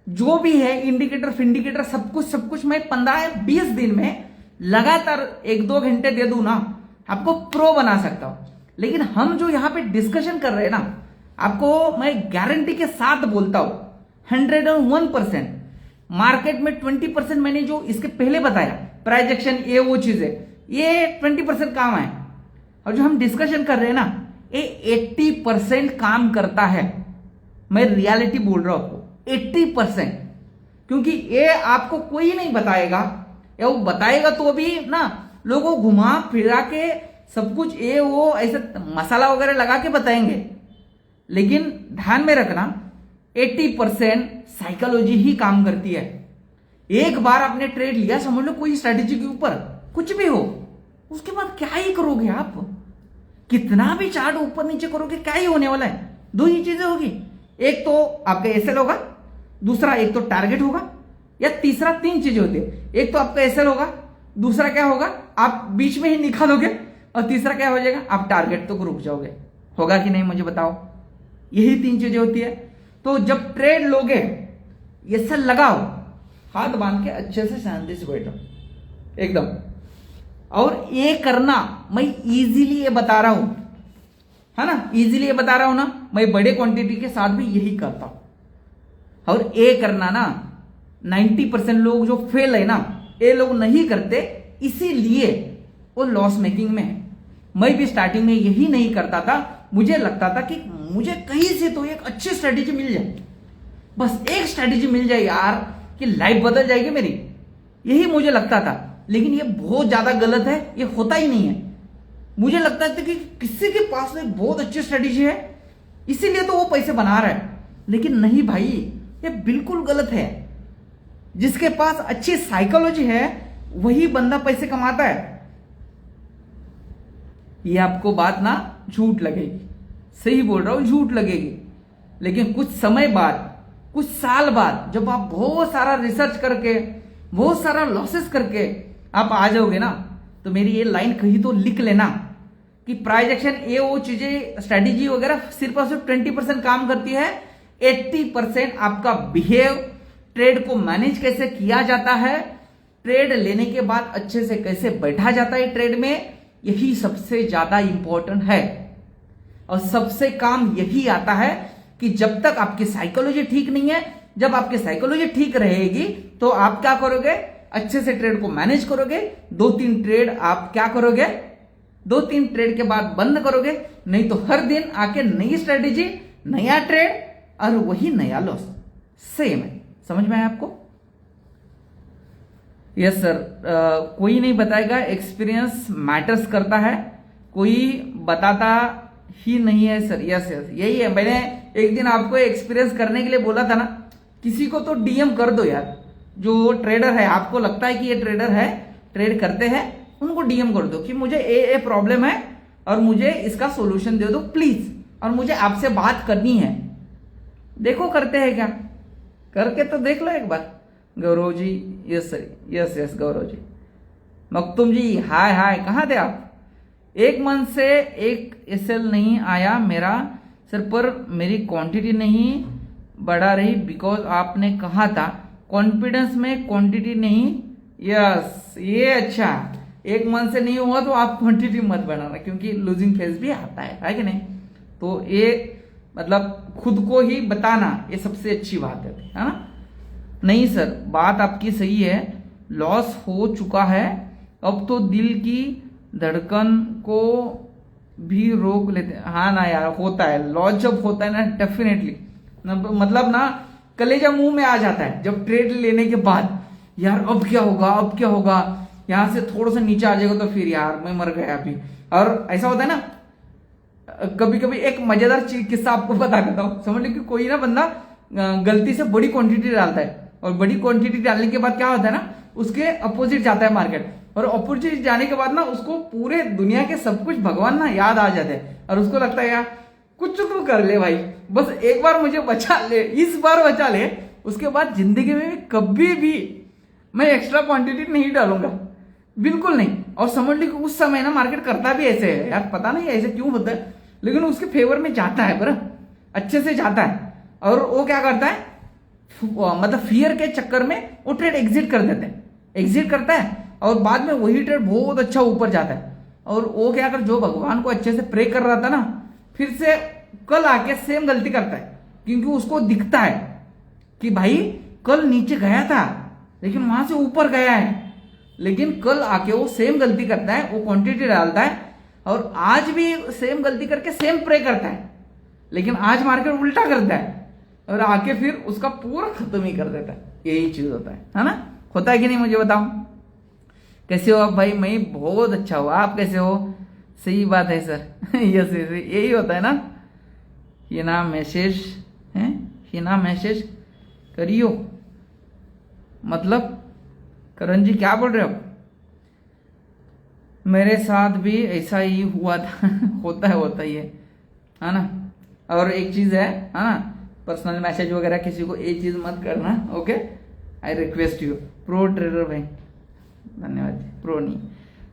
जो भी है, इंडिकेटर फिंडिकेटर, सब कुछ मैं 15-20 दिन में लगातार 1-2 घंटे दे दूं ना, आपको प्रो बना सकता हूं। लेकिन हम जो यहां पे डिस्कशन कर रहे हैं ना, आपको मैं गारंटी के साथ बोलता हूं 101%। मार्केट में 20% मैंने जो इसके पहले बताया, प्राइस एक्शन, ये वो चीजें, ये 20% काम है। और जो हम डिस्कशन कर रहे हैं ना, ये 80% काम करता है। मैं रियलिटी बोल रहा हूं आपको, 80%। क्योंकि ये आपको कोई नहीं बताएगा, या वो बताएगा तो भी ना लोगों घुमा फिरा के सब कुछ ये वो ऐसे मसाला वगैरह लगा के बताएंगे। लेकिन ध्यान में रखना 80% साइकोलॉजी ही काम करती है। एक बार आपने ट्रेड लिया, समझ लो कोई स्ट्रेटेजी के ऊपर, कुछ भी हो, उसके बाद क्या ही करोगे आप? कितना भी चार्ट ऊपर नीचे करोगे, क्या ही होने वाला है? दो ही चीजें होगी, एक तो आपका एसएल होगा, दूसरा एक तो टारगेट होगा, या तीसरा, 3 चीजें होती है। एक तो आपका एसएल होगा, दूसरा क्या होगा, आप बीच में ही निकालोगे, और तीसरा क्या हो जाएगा, आप टारगेट तो रुक जाओगे। होगा कि नहीं मुझे बताओ? यही 3 चीजें होती है। तो जब ट्रेड लोगे, एसएल लगाओ, हाथ बांध के अच्छे से शांति से बैठो एकदम। और ये करना मैं इजीली ये बता रहा हूं, है ना, इजीली ये बता रहा हूं ना, मैं बड़े क्वांटिटी के साथ भी यही करता हूं। और ये करना ना 90% लोग जो फेल है ना, ये लोग नहीं करते, इसीलिए वो लॉस मेकिंग में है। मैं भी स्टार्टिंग में यही नहीं करता था। मुझे लगता था कि मुझे कहीं से तो एक अच्छी स्ट्रेटेजी मिल जाए, बस एक स्ट्रेटेजी मिल जाए यार कि लाइफ बदल जाएगी मेरी, यही मुझे लगता था। लेकिन ये बहुत ज्यादा गलत है, ये होता ही नहीं है। मुझे लगता था कि किसी के पास एक बहुत अच्छी स्ट्रेटेजी है, इसीलिए तो वो पैसे बना रहा है। लेकिन नहीं भाई, ये बिल्कुल गलत है। जिसके पास अच्छी साइकोलॉजी है वही बंदा पैसे कमाता है। ये आपको बात ना झूठ लगेगी, सही बोल रहा हूं, झूठ लगेगी। लेकिन कुछ समय बाद, कुछ साल बाद, जब आप बहुत सारा रिसर्च करके, बहुत सारा लॉसेस करके आप आ जाओगे ना, तो मेरी ये लाइन कहीं तो लिख लेना कि प्राइस एक्शन, ये वो चीजें, स्ट्रेटेजी वगैरह सिर्फ और सिर्फ 20% काम करती है। 80% आपका बिहेव, ट्रेड को मैनेज कैसे किया जाता है, ट्रेड लेने के बाद अच्छे से कैसे बैठा जाता है ट्रेड में, यही सबसे ज्यादा इंपॉर्टेंट है। और सबसे काम यही आता है कि जब तक आपकी साइकोलॉजी ठीक नहीं है, जब आपकी साइकोलॉजी ठीक रहेगी तो आप क्या करोगे, अच्छे से ट्रेड को मैनेज करोगे। 2-3 ट्रेड आप क्या करोगे, 2-3 ट्रेड के बाद बंद करोगे, नहीं तो हर दिन आके नई स्ट्रेटेजी, नया ट्रेड और वही नया लॉस। सेम है, समझ में आया आपको? यस सर, कोई नहीं बताएगा, एक्सपीरियंस मैटर्स करता है, कोई बताता ही नहीं है सर। यस यस, यही है। मैंने एक दिन आपको एक्सपीरियंस करने के लिए बोला था ना, किसी को तो डीएम कर दो यार, जो ट्रेडर है, आपको लगता है कि ये ट्रेडर है, ट्रेड करते हैं, उनको डीएम कर दो कि मुझे ए प्रॉब्लम है और मुझे इसका सॉल्यूशन दे दो प्लीज, और मुझे आपसे बात करनी है। देखो करते हैं क्या, करके तो देख लो एक बार। Gaurav ji, yes sir, yes yes Gaurav ji. मखतूम जी, हाय हाय, कहाँ थे आप? 1 मंथ से एक एसएल नहीं आया मेरा सर, पर मेरी क्वांटिटी नहीं बढ़ा रही, बिकॉज आपने कहा था कॉन्फिडेंस में क्वांटिटी नहीं। यस, ये अच्छा, 1 मंथ से नहीं हुआ तो आप क्वांटिटी मत बढ़ाना, क्योंकि लूजिंग फेज भी आता है कि नहीं? तो ये मतलब खुद को ही बताना, ये सबसे अच्छी बात है ना? नहीं सर, बात आपकी सही है, लॉस हो चुका है, अब तो दिल की धड़कन को भी रोक लेते हैं। हाँ ना यार, होता है लॉस, जब होता है ना डेफिनेटली, मतलब ना कलेजा मुंह में आ जाता है जब ट्रेड लेने के बाद, यार अब क्या होगा, अब क्या होगा, यहां से थोड़ा सा नीचे आ जाएगा तो फिर यार मैं मर गया अभी। और ऐसा होता है ना, कभी कभी एक मजेदार किस्सा आपको बता देता हूँ। समझ लो कि कोई ना बंदा गलती से बड़ी क्वांटिटी डालता है, और बड़ी क्वांटिटी डालने के बाद क्या होता है ना, उसके अपोजिट जाता है मार्केट, और अपोजिट जाने के बाद ना उसको पूरे दुनिया के सब कुछ भगवान ना याद आ जाते हैं, और उसको लगता है यार कुछ तो कर ले भाई, बस एक बार मुझे बचा ले, इस बार बचा ले, उसके बाद जिंदगी में कभी भी मैं एक्स्ट्रा क्वांटिटी नहीं डालूंगा, बिल्कुल नहीं। और समझ ली उस समय ना मार्केट करता भी ऐसे है यार, पता नहीं ऐसे क्यों होता है, लेकिन उसके फेवर में जाता है, पर अच्छे से जाता है। और वो क्या करता है, मतलब फियर के चक्कर में वो ट्रेड एग्जिट कर देते हैं, एग्जिट करता है, और बाद में वही ट्रेड बहुत अच्छा ऊपर जाता है। और वो क्या कर, जो भगवान को अच्छे से प्रे कर रहा था ना, फिर से कल आके सेम गलती करता है, क्योंकि उसको दिखता है कि भाई कल नीचे गया था लेकिन वहां से ऊपर गया है, लेकिन कल आके वो सेम गलती करता है, वो क्वांटिटी डालता है, और आज भी सेम गलती करके सेम प्रे करता है, लेकिन आज मार्केट उल्टा करता है और आके फिर उसका पूरा खत्म ही कर देता है। यही चीज होता है ना, होता है कि नहीं, मुझे बताओ कैसे हो आप भाई? मैं बहुत अच्छा हूँ, आप कैसे हो? सही बात है सर यस यही होता है ना। ये ना मैसेज है, ये ना मैसेज करियो, मतलब करण जी क्या बोल रहे हो? मेरे साथ भी ऐसा ही हुआ था होता है ये, है ना। और एक चीज है ना, पर्सनल मैसेज वगैरह किसी को ये चीज मत करना, okay, I request you. Pro trader भाई धन्यवाद। प्रो नहीं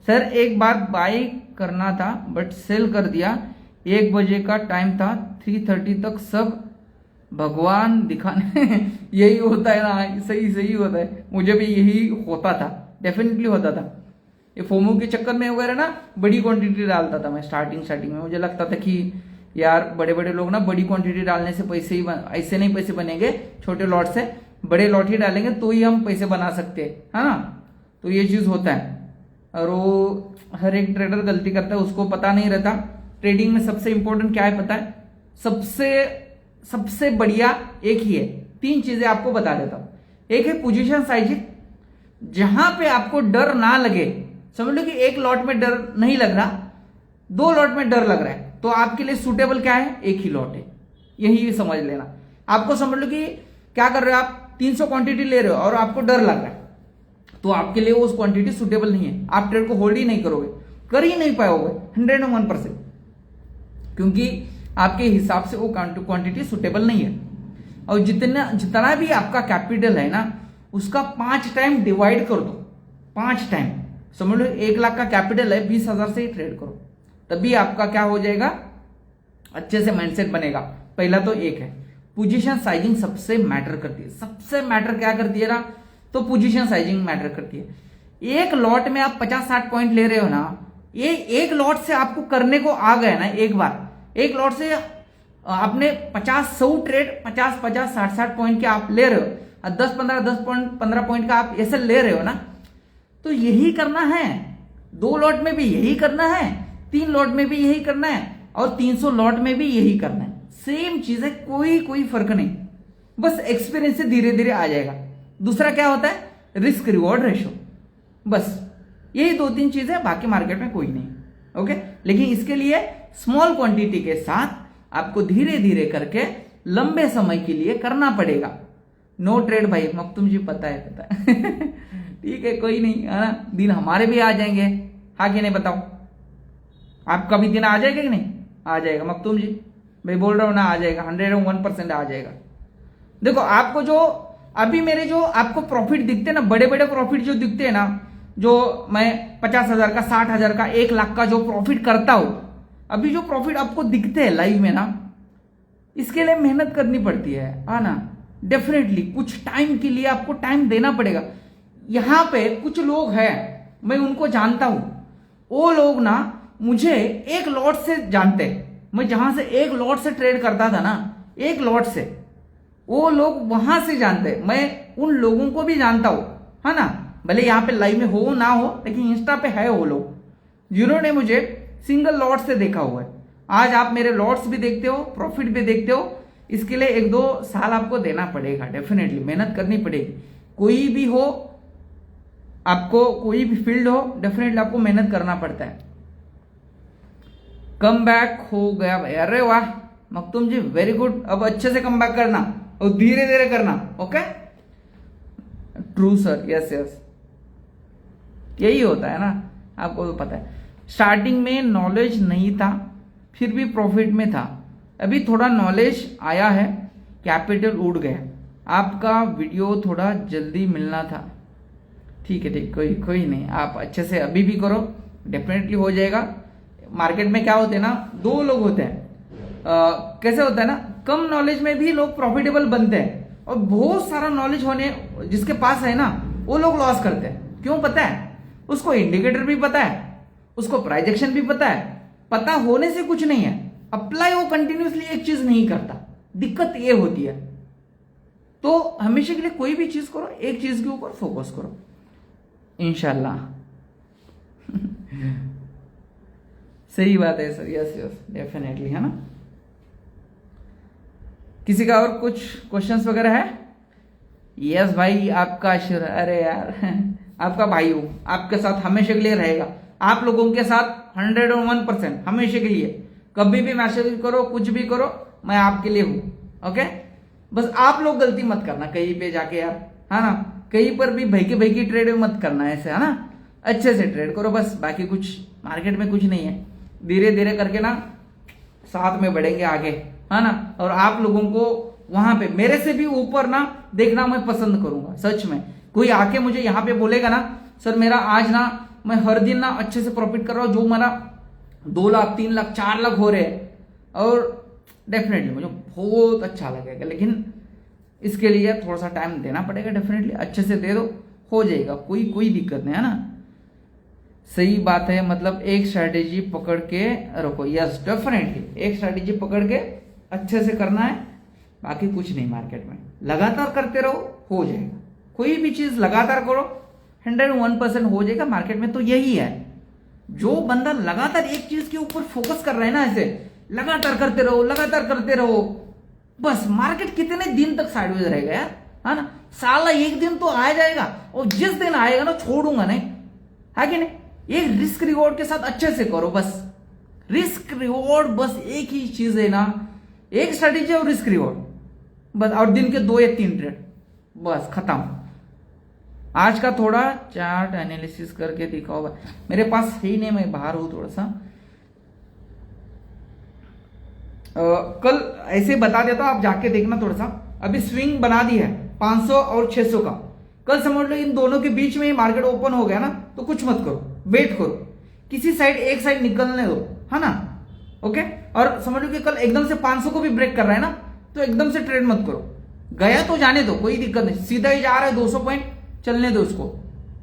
सर, एक बार बाई करना था बट सेल कर दिया, 1 बजे का टाइम था, 3:30 तक सब भगवान दिखाने यही होता है ना, सही होता है, मुझे भी यही होता था, डेफिनेटली होता था। ये फोमो के चक्कर में वगैरह ना बड़ी क्वांटिटी डालता था मैं स्टार्टिंग में, मुझे लगता था कि यार बड़े लोग ना बड़ी क्वांटिटी डालने से पैसे ही ऐसे नहीं पैसे बनेंगे, छोटे लॉट से बड़े लॉट ही डालेंगे तो ही हम पैसे बना सकते हैं, है ना। तो ये चीज होता है, और वो हर एक ट्रेडर गलती करता है, उसको पता नहीं रहता। ट्रेडिंग में सबसे इंपॉर्टेंट क्या है पता है? सबसे बढ़िया एक ही है, 3 चीजें आपको बता देता हूं। एक है पोजीशन साइजिंग, जहां पे आपको डर ना लगे, समझ लो कि एक लॉट में डर नहीं लग रहा, 2 लॉट में डर लग रहा है, तो आपके लिए सुटेबल क्या है? एक ही लॉट है, यही समझ लेना। आपको समझ लो कि क्या कर रहे हो आप, 300 क्वांटिटी ले रहे हो और आपको डर लग रहा है, तो आपके लिए उस क्वांटिटी सुटेबल नहीं है, आप ट्रेड को होल्ड ही नहीं करोगे, कर ही नहीं पाओगे 101%, क्योंकि आपके हिसाब से वो क्वांटिटी सुटेबल नहीं है। और जितना भी आपका कैपिटल है ना, उसका 5 टाइम डिवाइड कर दो, 5 टाइम। समझ लो 1 लाख का कैपिटल है, 20,000 से ही ट्रेड करो, तभी आपका क्या हो जाएगा, अच्छे से माइंडसेट बनेगा। पहला तो एक है पोजीशन साइजिंग, सबसे मैटर करती है, सबसे मैटर क्या करती है ना, तो पोजीशन साइजिंग मैटर करती है। एक लॉट में आप 50-60 पॉइंट ले रहे हो ना, ये एक लॉट से आपको करने को आ गया ना, एक बार एक लॉट से आपने 50-100 ट्रेड 50-50 60-60 पॉइंट के आप ले रहे हो, और 10-15 पॉइंट का आप ऐसे ले रहे हो ना, तो यही करना है। 2 लॉट में भी यही करना है, 3 लॉट में भी यही करना है, और 300 लॉट में भी यही करना है। सेम चीज है, कोई फर्क नहीं, बस एक्सपीरियंस से धीरे धीरे आ जाएगा। दूसरा क्या होता है, रिस्क रिवॉर्ड रेशो, बस यही 2-3 चीजें, बाकी मार्केट में कोई नहीं, ओके। लेकिन इसके लिए स्मॉल क्वांटिटी के साथ आपको धीरे धीरे करके लंबे समय के लिए करना पड़ेगा। नो ट्रेड भाई मखतूम जी, पता है ठीक है, कोई नहीं, है ना, दिन हमारे भी आ जाएंगे, हाँ कि नहीं बताओ? आपका भी दिन आ जाएगा कि नहीं? आ जाएगा मखतूम जी, मैं बोल रहा हूं ना, आ जाएगा, 101% आ जाएगा। देखो आपको जो अभी मेरे जो आपको प्रॉफिट दिखते हैं ना, बड़े प्रॉफिट जो दिखते हैं ना, जो मैं 50,000 का, 60,000 का, 1 लाख का जो प्रॉफिट करता हूं, अभी जो प्रॉफिट आपको दिखते हैं लाइव में ना, इसके लिए मेहनत करनी पड़ती है ना, डेफिनेटली कुछ टाइम के लिए आपको टाइम देना पड़ेगा। यहां पे कुछ लोग हैं, मैं उनको जानता हूं, वो लोग ना मुझे एक लॉट से जानते हैं, मैं जहां से एक लॉट से ट्रेड करता था ना, एक लॉट से, वो लोग वहां से जानते, मैं उन लोगों को भी जानता हूं, है ना, भले यहां पे लाइव में हो ना हो, लेकिन इंस्टा पे है वो लोग, जिन्होंने मुझे सिंगल लॉट से देखा हुआ है। आज आप मेरे लॉट्स भी देखते हो, प्रॉफिट भी देखते हो, इसके लिए 1-2 साल आपको देना पड़ेगा, डेफिनेटली मेहनत करनी पड़ेगी। कोई भी हो, आपको कोई भी फील्ड हो, डेफिनेटली आपको मेहनत करना पड़ता है। कम बैक हो गया भाई, अरे वाह मखतूम जी, वेरी गुड, अब अच्छे से कम बैक करना, और धीरे धीरे करना। Okay, true sir, yes yes, यही होता है ना, आपको तो पता है। स्टार्टिंग में नॉलेज नहीं था, फिर भी प्रॉफिट में था, अभी थोड़ा नॉलेज आया है, कैपिटल उड़ गया। आपका वीडियो थोड़ा जल्दी मिलना था। ठीक है, ठीक, कोई नहीं, आप अच्छे से अभी भी करो, डेफिनेटली हो जाएगा। मार्केट में क्या होते हैं ना, दो लोग होते हैं, कैसे होता है ना, कम नॉलेज में भी लोग प्रॉफिटेबल बनते हैं, और बहुत सारा नॉलेज होने जिसके पास है ना, वो लोग लॉस करते हैं। क्यों पता है? उसको इंडिकेटर भी पता है, उसको प्राइजेक्शन भी पता है, पता होने से कुछ नहीं है, अप्लाई वो कंटिन्यूसली एक चीज नहीं करता, दिक्कत ये होती है। तो हमेशा के लिए कोई भी चीज करो, एक चीज के ऊपर फोकस करो, इंशाल्लाह। सही बात है सर, यस यस, डेफिनेटली, है ना। किसी का और कुछ क्वेश्चंस वगैरह है? यस भाई, आपका आशीर्वाद, अरे यार आपका भाई हूं, आपके साथ हमेशा के लिए रहेगा, आप लोगों के साथ 101% हमेशा के लिए। कभी भी मैसेज करो, कुछ भी करो, मैं आपके लिए हूं। ओके, बस आप लोग गलती मत करना कहीं पे जाके यार, है ना, कहीं पर भी भई की ट्रेड मत करना ऐसे, है ना। अच्छे से ट्रेड करो बस, बाकी कुछ मार्केट में कुछ नहीं है। धीरे धीरे करके ना साथ में बढ़ेंगे आगे, है ना। और आप लोगों को वहां पे मेरे से भी ऊपर ना देखना मैं पसंद करूंगा, सच में। कोई आके मुझे यहाँ पे बोलेगा ना, सर मेरा आज ना, मैं हर दिन ना अच्छे से प्रॉफिट कर रहा हूँ, जो मेरा 2 लाख 3 लाख 4 लाख हो रहे हैं, और डेफिनेटली मुझे बहुत अच्छा लगेगा। लेकिन इसके लिए थोड़ा सा टाइम देना पड़ेगा, डेफिनेटली अच्छे से दे दो, हो जाएगा, कोई दिक्कत नहीं, है ना। सही बात है, मतलब एक स्ट्रैटेजी पकड़ के रखो, यस डेफिनेटली, एक स्ट्रैटेजी पकड़ के अच्छे से करना है, बाकी कुछ नहीं। मार्केट में लगातार करते रहो, हो जाएगा। कोई भी चीज लगातार करो, 101% हो जाएगा। मार्केट में तो यही है, जो बंदा लगातार एक चीज के ऊपर फोकस कर रहा है ना, ऐसे लगातार करते रहो, लगातार करते रहो, बस मार्केट कितने दिन तक साइडवेज रहेगा यार, है ना। साला एक दिन तो आ जाएगा, और जिस दिन आएगा ना छोड़ूंगा नहीं, है कि नहीं। एक रिस्क रिवॉर्ड के साथ अच्छे से करो, बस रिस्क रिवॉर्ड, बस एक ही चीज है ना, एक स्ट्रेटेजी और रिस्क रिवॉर्ड बस, और दिन के 2 या 3 ट्रेड, बस खत्म। आज का थोड़ा चार्ट एनालिसिस करके दिखाओ, मेरे पास ही नहीं, मैं बाहर हूं थोड़ा सा। कल ऐसे बता देता हूं, आप जाके देखना थोड़ा सा। अभी स्विंग बना दी है 500 और 600 का। कल समझ लो इन दोनों के बीच में ही मार्केट ओपन हो गया ना, तो कुछ मत करो, वेट करो, किसी साइड एक साइड निकलने दो, है ना। ओके, और समझ लो कि कल एकदम से 500 को भी ब्रेक कर रहा है ना, तो एकदम से ट्रेड मत करो, गया तो जाने दो, कोई दिक्कत नहीं, सीधा ही जा रहा है 200 पॉइंट, चलने दो उसको,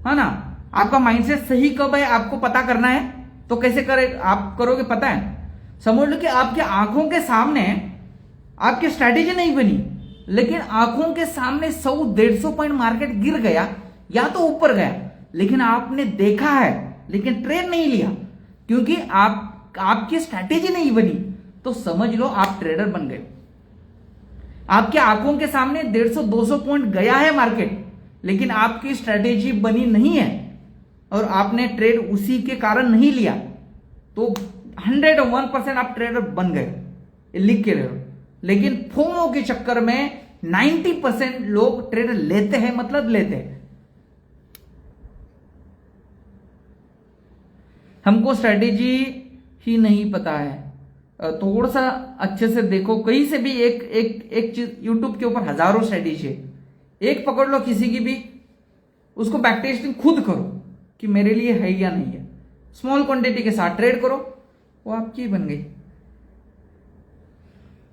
है ना। आपका माइंडसेट सही कब है आपको पता करना है, तो कैसे करे आप करोगे पता है। समझ लो कि आपके आंखों के सामने आपकी स्ट्रैटेजी नहीं बनी, लेकिन आंखों के सामने 100-150 पॉइंट मार्केट गिर गया या तो ऊपर गया, लेकिन आपने देखा है, लेकिन ट्रेड नहीं लिया, क्योंकि आपकी स्ट्रैटेजी नहीं बनी, तो समझ लो आप ट्रेडर बन गए। आपके आंखों के सामने 150-200 पॉइंट गया है मार्केट, लेकिन आपकी स्ट्रैटेजी बनी नहीं है, और आपने ट्रेड उसी के कारण नहीं लिया, तो 101% आप ट्रेडर बन गए, लिख के रहो। लेकिन फोमो के चक्कर में 90% लोग ट्रेड लेते हैं, मतलब लेते हैं। हमको स्ट्रेटेजी ही नहीं पता है, थोड़ा सा अच्छे से देखो, कहीं से भी एक चीज, यूट्यूब के ऊपर हजारों स्ट्रेटेजी है, एक पकड़ लो किसी की भी, उसको बैक टेस्टिंग खुद करो कि मेरे लिए है या नहीं है, स्मॉल क्वांटिटी के साथ ट्रेड करो, वो आपकी बन गई।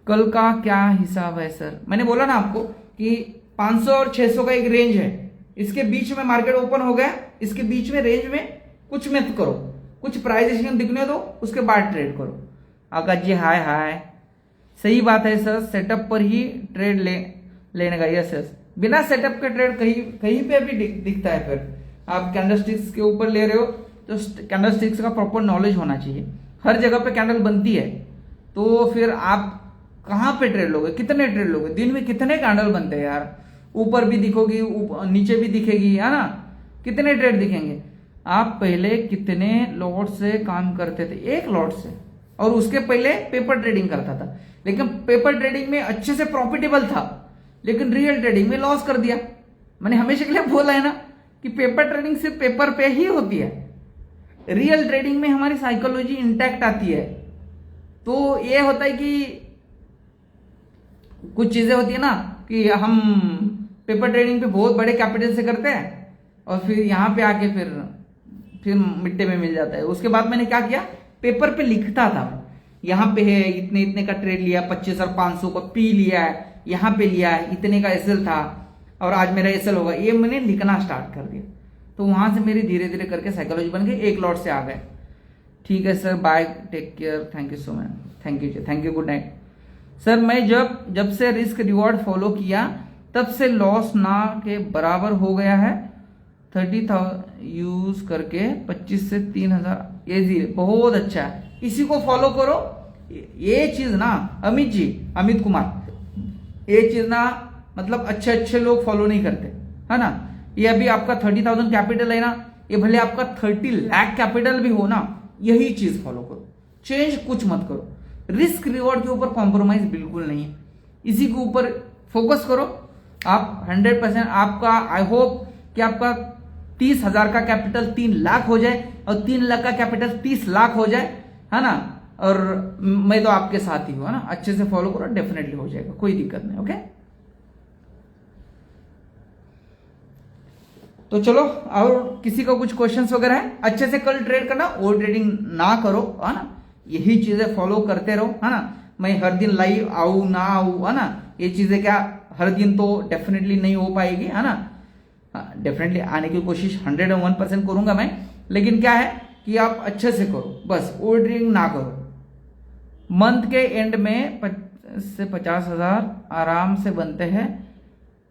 कल का क्या हिसाब है सर? मैंने बोला ना आपको कि 500 और 600 का एक रेंज है, इसके बीच में मार्केट ओपन हो गया, इसके बीच में रेंज में कुछ मत करो, कुछ प्राइस दिखने दो, उसके बाद ट्रेड करो। आकाश जी हाय, सही बात है सर, सेटअप पर ही ट्रेड लेने का, यस यस, बिना सेटअप के ट्रेड कहीं पे भी दिखता है। फिर आप कैंडलस्टिक्स के ऊपर ले रहे हो, तो कैंडलस्टिक्स का प्रॉपर नॉलेज होना चाहिए, हर जगह पे कैंडल बनती है, तो फिर आप कहां पे ट्रेड लोगे, कितने ट्रेड लोगे, दिन में कितने कैंडल बनते हैं यार, ऊपर भी दिखोगी, नीचे भी दिखेगी, है ना, कितने ट्रेड दिखेंगे। आप पहले कितने लॉट से काम करते थे? 1 लॉट से, और उसके पहले पेपर ट्रेडिंग करता था, लेकिन पेपर ट्रेडिंग में अच्छे से प्रॉफिटेबल था, लेकिन रियल ट्रेडिंग में लॉस कर दिया। मैंने हमेशा के लिए बोला है ना कि पेपर ट्रेडिंग सिर्फ पेपर पे ही होती है, रियल ट्रेडिंग में हमारी साइकोलॉजी इंटैक्ट आती है। तो ये होता है कि कुछ चीजें होती है ना कि हम पेपर ट्रेडिंग पे बहुत बड़े कैपिटल से करते हैं और फिर यहाँ पे आके फिर मिट्टी में मिल जाता है। उसके बाद मैंने क्या किया, पेपर पे लिखता था, यहाँ पे है इतने इतने का ट्रेड लिया, 25,500 का पी लिया है, यहाँ पे लिया है, इतने का एसएल था और आज मेरा एसएल होगा, ये मैंने लिखना स्टार्ट कर दिया। तो वहां से मेरी धीरे धीरे करके साइकोलॉजी बन गई, एक लॉट से आ गए। ठीक है sir, bye, take care, thank you so much, thank you, good night. Sir मैं जब से रिस्क रिवॉर्ड फॉलो किया तब से लॉस ना के बराबर हो गया है। 30,000 यूज करके 25 से 3,000 इजी, बहुत अच्छा है, इसी को फॉलो करो। ये चीज ना अमित जी, अमित कुमार, ये चीज ना मतलब अच्छे लोग फॉलो नहीं करते, है ना। ये अभी आपका 30,000 कैपिटल है ना, ये भले आपका 30 लाख कैपिटल भी हो ना, यही चीज फॉलो करो, चेंज कुछ मत करो। रिस्क रिवॉर्ड के ऊपर कॉम्प्रोमाइज बिल्कुल नहीं है, इसी के ऊपर फोकस करो आप 100%। आपका आई होप कि आपका 30,000 का कैपिटल 3 लाख हो जाए और 3 लाख का कैपिटल 30 लाख हो जाए, है ना। और मैं तो आपके साथ ही हूं, है ना। अच्छे से फॉलो करो, डेफिनेटली हो जाएगा, कोई दिक्कत नहीं। ओके, तो चलो, और किसी का कुछ क्वेश्चंस वगैरह है? अच्छे से कल ट्रेड करना, ओवर ट्रेडिंग ना करो, है ना। यही चीजें फॉलो करते रहो, है ना। मैं हर दिन लाइव आऊं ना आऊं, है ना, ये चीजें क्या हर दिन तो डेफिनेटली नहीं हो पाएगी, है ना। डेफिनेटली आने की कोशिश 101% करूंगा मैं, लेकिन क्या है कि आप अच्छे से करो, बस ओवर ट्रेडिंग ना करो। मंथ के एंड में 50 से 50,000 आराम से बनते हैं,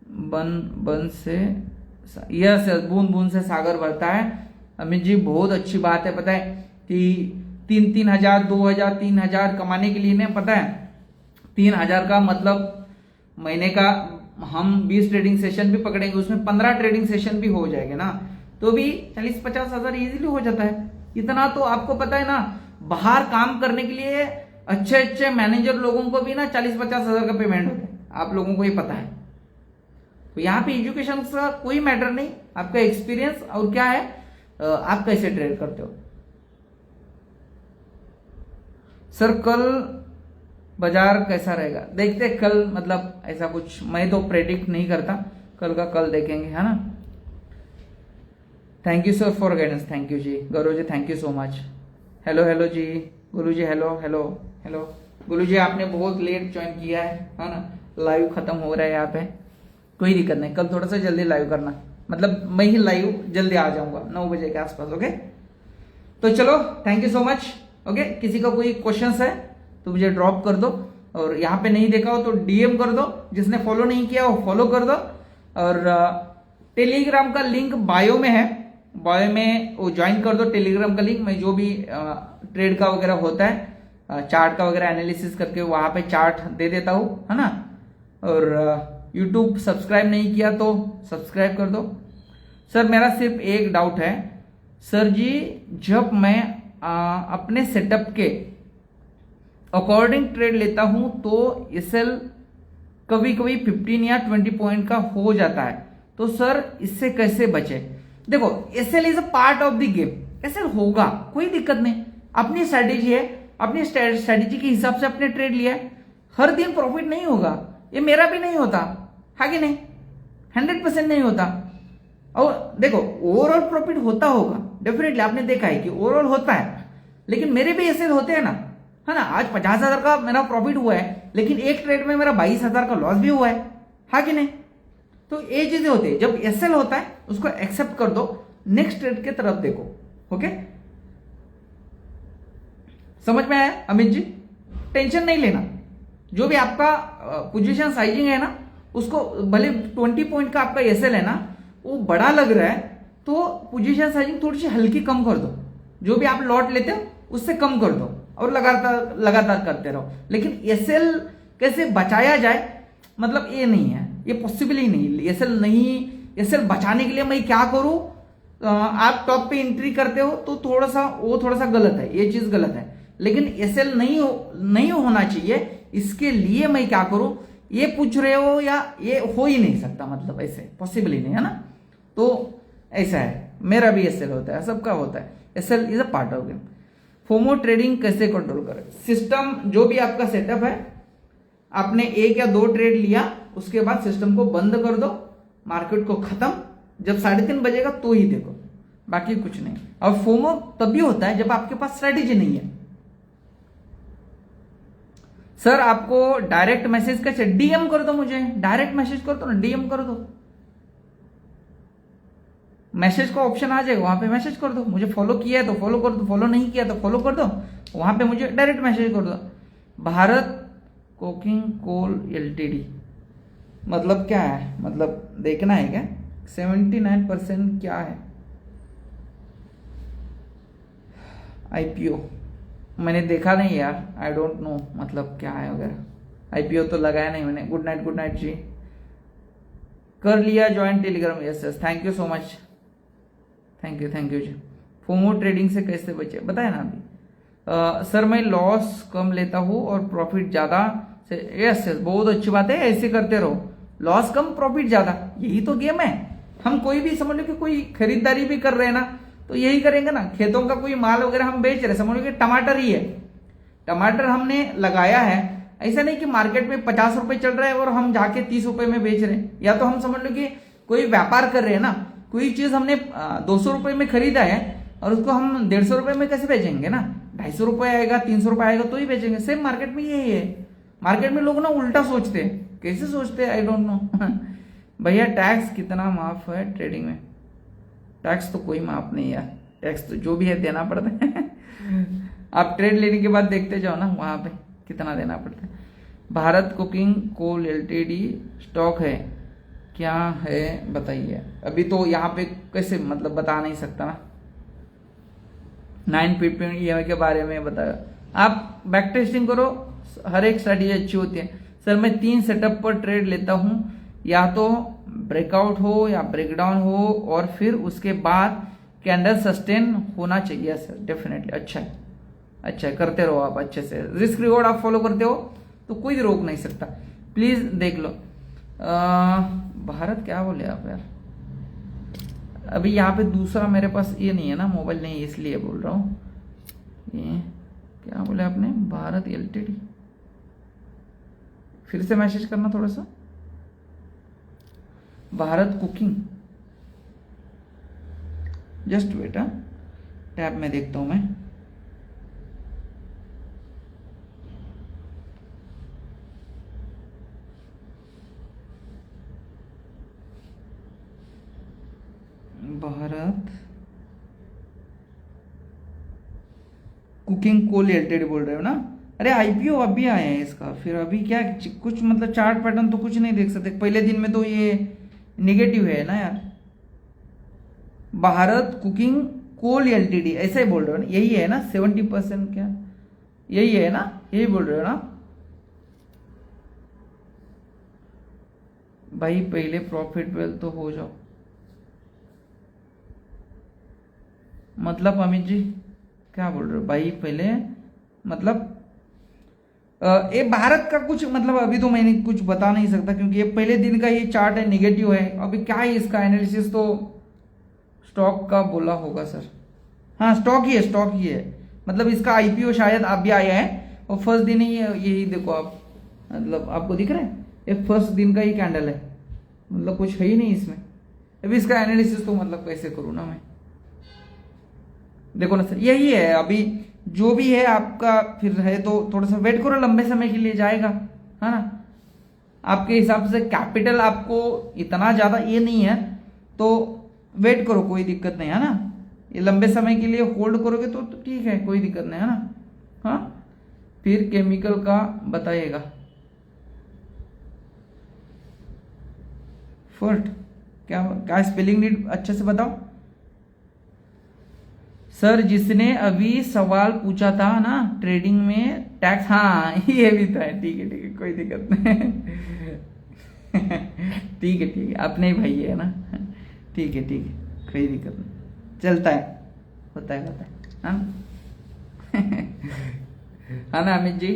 बन से यस, बूंद बूंद से सागर भरता है। अमित जी बहुत अच्छी बात है, पता है कि 3,000, 2,000, 3,000 कमाने के लिए ना, पता है 3,000 का मतलब महीने का हम 20 ट्रेडिंग सेशन भी पकड़ेंगे, उसमें 15 ट्रेडिंग सेशन भी हो जाएंगे ना, तो भी 40-50,000 इजीली हो जाता है। इतना तो आपको पता है ना, बाहर काम करने के लिए अच्छे मैनेजर लोगों को भी ना 40-50,000 का पेमेंट होता है, आप लोगों को ही पता है। तो यहाँ पे एजुकेशन का कोई मैटर नहीं, आपका एक्सपीरियंस और क्या है, आप कैसे ट्रेड करते हो। सर कल बाजार कैसा रहेगा, देखते कल, मतलब ऐसा कुछ मैं तो प्रेडिक्ट नहीं करता, कल का कल देखेंगे, है ना। Thank you sir for guidance, thank you जी। Gaurav ji thank you so much. Hello जी, गुरु जी हेलो गुरु जी, आपने बहुत लेट ज्वाइन किया है ना, लाइव खत्म हो रहा है यहाँ पे, कोई दिक्कत नहीं, कल थोड़ा सा जल्दी लाइव करना, मतलब मैं ही लाइव जल्दी आ जाऊंगा 9 बजे के आसपास। ओके, तो चलो, thank you so much. Okay, किसी का कोई क्वेश्चंस है तो मुझे ड्रॉप कर दो, और यहाँ पे नहीं देखा हो तो डीएम कर दो, जिसने फॉलो नहीं किया वो फॉलो कर दो। और टेलीग्राम का लिंक बायो में है, बायो में वो ज्वाइन कर दो टेलीग्राम का लिंक। मैं जो भी ट्रेड का वगैरह होता है, चार्ट का वगैरह एनालिसिस करके वहां पे चार्ट दे देता हूं, है ना। और यूट्यूब सब्सक्राइब नहीं किया तो सब्सक्राइब कर दो। सर मेरा सिर्फ एक डाउट है सर जी, जब मैं अपने सेटअप के अकॉर्डिंग ट्रेड लेता हूं तो एसएल कभी कभी 15 या 20 पॉइंट का हो जाता है, तो सर इससे कैसे बचे। देखो, SL is a part of the game, SL होगा, कोई दिक्कत नहीं, अपनी स्ट्रेटेजी है, अपनी स्ट्रेटेजी के हिसाब से अपने ट्रेड लिया है। हर दिन प्रॉफिट नहीं होगा, ये मेरा भी नहीं होता है कि नहीं, 100% नहीं होता। और देखो, ओवरऑल प्रॉफिट होता होगा डेफिनेटली, आपने देखा है कि ओवरऑल होता है, लेकिन मेरे भी ऐसे होते हैं ना, है ना। आज 50,000 का मेरा प्रॉफिट हुआ है, लेकिन एक ट्रेड में मेरा 22,000 का लॉस भी हुआ है कि नहीं। तो ये चीजें होती है, जब एसएल होता है उसको एक्सेप्ट कर दो, नेक्स्ट ट्रेड के तरफ देखो। ओके, समझ में आया अमित जी? टेंशन नहीं लेना, जो भी आपका पोजीशन साइजिंग है ना, उसको भले 20 पॉइंट का आपका एसएल है ना, वो बड़ा लग रहा है तो पोजीशन साइजिंग थोड़ी सी हल्की कम कर दो, जो भी आप लॉट लेते हो उससे कम कर दो, और लगातार करते रहो। लेकिन एसएल कैसे बचाया जाए, मतलब ये नहीं है, ये पॉसिबल ही नहीं। एसएल बचाने के लिए मैं क्या करूं, आप टॉप पे एंट्री करते हो तो थोड़ा सा गलत है, ये चीज गलत है। लेकिन एसएल नहीं होना चाहिए, इसके लिए मैं क्या करूं, ये पूछ रहे हो या ये हो ही नहीं सकता, मतलब ऐसे पॉसिबल ही नहीं है ना। तो ऐसा है, मेरा भी एसएल होता है, सबका होता है, SL is a part of game. FOMO trading कैसे कंट्रोल करें? सिस्टम जो भी आपका सेटअप है, आपने 1 या 2 ट्रेड लिया, उसके बाद सिस्टम को बंद कर दो, मार्केट को खत्म, जब 3:30 बजेगा तो ही देखो, बाकी कुछ नहीं। और फोमो तभी होता है जब आपके पास स्ट्रेटेजी नहीं है। सर आपको डायरेक्ट मैसेज कैसे? डीएम कर दो, मुझे डायरेक्ट मैसेज कर दो ना, डीएम कर दो, मैसेज का ऑप्शन आ जाएगा, वहां पे मैसेज कर दो। मुझे फॉलो किया है तो फॉलो कर दो, फॉलो नहीं किया तो फॉलो कर दो, वहां पे मुझे डायरेक्ट मैसेज कर दो। भारत कोकिंग कोल एलटीडी मतलब क्या है? मतलब देखना है क्या? 79% क्या है? आईपीओ मैंने देखा नहीं यार, आई डोंट नो मतलब क्या है वगैरह। आईपीओ तो लगाया नहीं मैंने। गुड नाइट जी, कर लिया join Telegram. Yes yes, thank you so much, thank you ji. FOMO trading से कैसे बचे बताया ना अभी। सर मैं लॉस कम लेता हूँ और प्रॉफिट ज्यादा से। यस यस, बहुत अच्छी बात है, ऐसे करते रहो, लॉस कम प्रॉफिट ज्यादा, यही तो गेम है। हम कोई भी समझ लो कि कोई खरीदारी भी कर रहे हैं ना, तो यही करेंगे ना। खेतों का कोई माल वगैरह हम बेच रहे, समझ लो कि टमाटर ही है, टमाटर हमने लगाया है, ऐसा नहीं कि मार्केट में 50 रुपए चल रहा है और हम जाके 30 रुपए में बेच रहे हैं। या तो हम समझ लो कि कोई व्यापार कर रहे हैं ना, कोई चीज हमने 200 रुपए में खरीदा है और उसको हम 150 रुपए में कैसे बेचेंगे ना, 250 रुपए आएगा, 300 रुपए आएगा तो ही बेचेंगे। सेम मार्केट में यही है। मार्केट में लोग ना उल्टा सोचते हैं, कैसे सोचते हैं आई डोंट नो। भैया टैक्स कितना माफ है ट्रेडिंग में? टैक्स तो कोई माफ नहीं यार, टैक्स तो जो भी है देना पड़ता है। आप ट्रेड लेने के बाद देखते जाओ ना, वहां पे कितना देना पड़ता है। Bharat cooking coal LTD stock है क्या है बताइए? अभी तो यहाँ पे कैसे मतलब बता नहीं सकता ना। 950 ईएमआई के बारे में बताया, आप बैक टेस्टिंग करो, हर एक स्ट्रेटेजी अच्छी होती है। सर मैं 3 सेटअप पर ट्रेड लेता हूं, या तो ब्रेकआउट हो या ब्रेकडाउन हो और फिर उसके बाद कैंडल सस्टेन होना चाहिए। सर डेफिनेटली अच्छा है, अच्छा है, करते रहो आप अच्छे से। रिस्क रिवॉर्ड आप फॉलो करते हो तो कोई रोक नहीं सकता। प्लीज देख लो। भारत क्या बोले आप यार? अभी यहाँ पे दूसरा मेरे पास ये नहीं है ना, मोबाइल नहीं, इसलिए बोल रहा हूँ। ये क्या बोले आपने? भारत एलटीडी, फिर से मैसेज करना थोड़ा सा। Bharat cooking, just wait, tab में देखता हूं मैं। भारत कुकिंग कोल एलटीडी बोल रहे हो ना? अरे आईपीओ अभी आया है इसका, फिर अभी क्या कुछ मतलब चार्ट पैटर्न तो कुछ नहीं देख सकते। पहले दिन में तो ये निगेटिव है ना यार। भारत कुकिंग कोल एलटीडी ऐसा ही बोल रहे हो ना? यही है ना 70% क्या? यही है ना, यही बोल रहे हो ना भाई? पहले प्रॉफिट वेल तो हो जाओ, मतलब अमित जी क्या बोल रहे हो भाई? पहले मतलब ये भारत का कुछ मतलब अभी तो मैंने कुछ बता नहीं सकता, क्योंकि ये पहले दिन का ये चार्ट है, निगेटिव है। अभी क्या है इसका एनालिसिस, तो स्टॉक का बोला होगा सर। हाँ स्टॉक ही है, स्टॉक ही है। मतलब इसका आईपीओ शायद अभी आया है और फर्स्ट दिन ही यही देखो आप, मतलब आपको दिख रहा है ये फर्स्ट दिन का ही कैंडल है, मतलब कुछ है ही नहीं इसमें। अभी इसका एनालिसिस तो मतलब कैसे करूँ ना मैं? देखो ना सर, यही है अभी जो भी है आपका। फिर है तो थोड़ा सा वेट करो, लंबे समय के लिए जाएगा, है ना? आपके हिसाब से कैपिटल आपको इतना ज्यादा ये नहीं है तो वेट करो, कोई दिक्कत नहीं है ना। ये लंबे समय के लिए होल्ड करोगे तो ठीक है, कोई दिक्कत नहीं है ना। हाँ फिर केमिकल का बताइएगा। फर्ट क्या क्या स्पेलिंग नीड अच्छे से बताओ सर। जिसने अभी सवाल पूछा था ना ट्रेडिंग में टैक्स, हाँ ये भी था। ठीक है कोई दिक्कत नहीं। ठीक है अपने ही भाई है ना। ठीक है कोई दिक्कत नहीं, चलता है, होता है हाँ। हाँ ना अमित जी,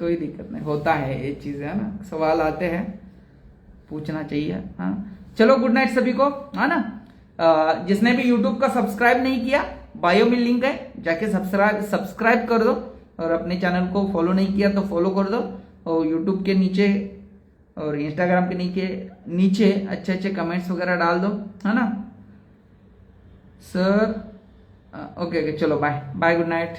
कोई दिक्कत नहीं, होता है ये चीज़, है ना, सवाल आते हैं, पूछना चाहिए। हाँ चलो, गुड नाइट सभी को, है ना। जिसने भी यूट्यूब का सब्सक्राइब नहीं किया, बायो में लिंक है, जाके सब्सक्राइब कर दो, और अपने चैनल को फॉलो नहीं किया तो फॉलो कर दो, और यूट्यूब के नीचे और इंस्टाग्राम के नीचे अच्छे अच्छे कमेंट्स वगैरह डाल दो, है ना सर। ओके चलो, बाय बाय, गुड नाइट।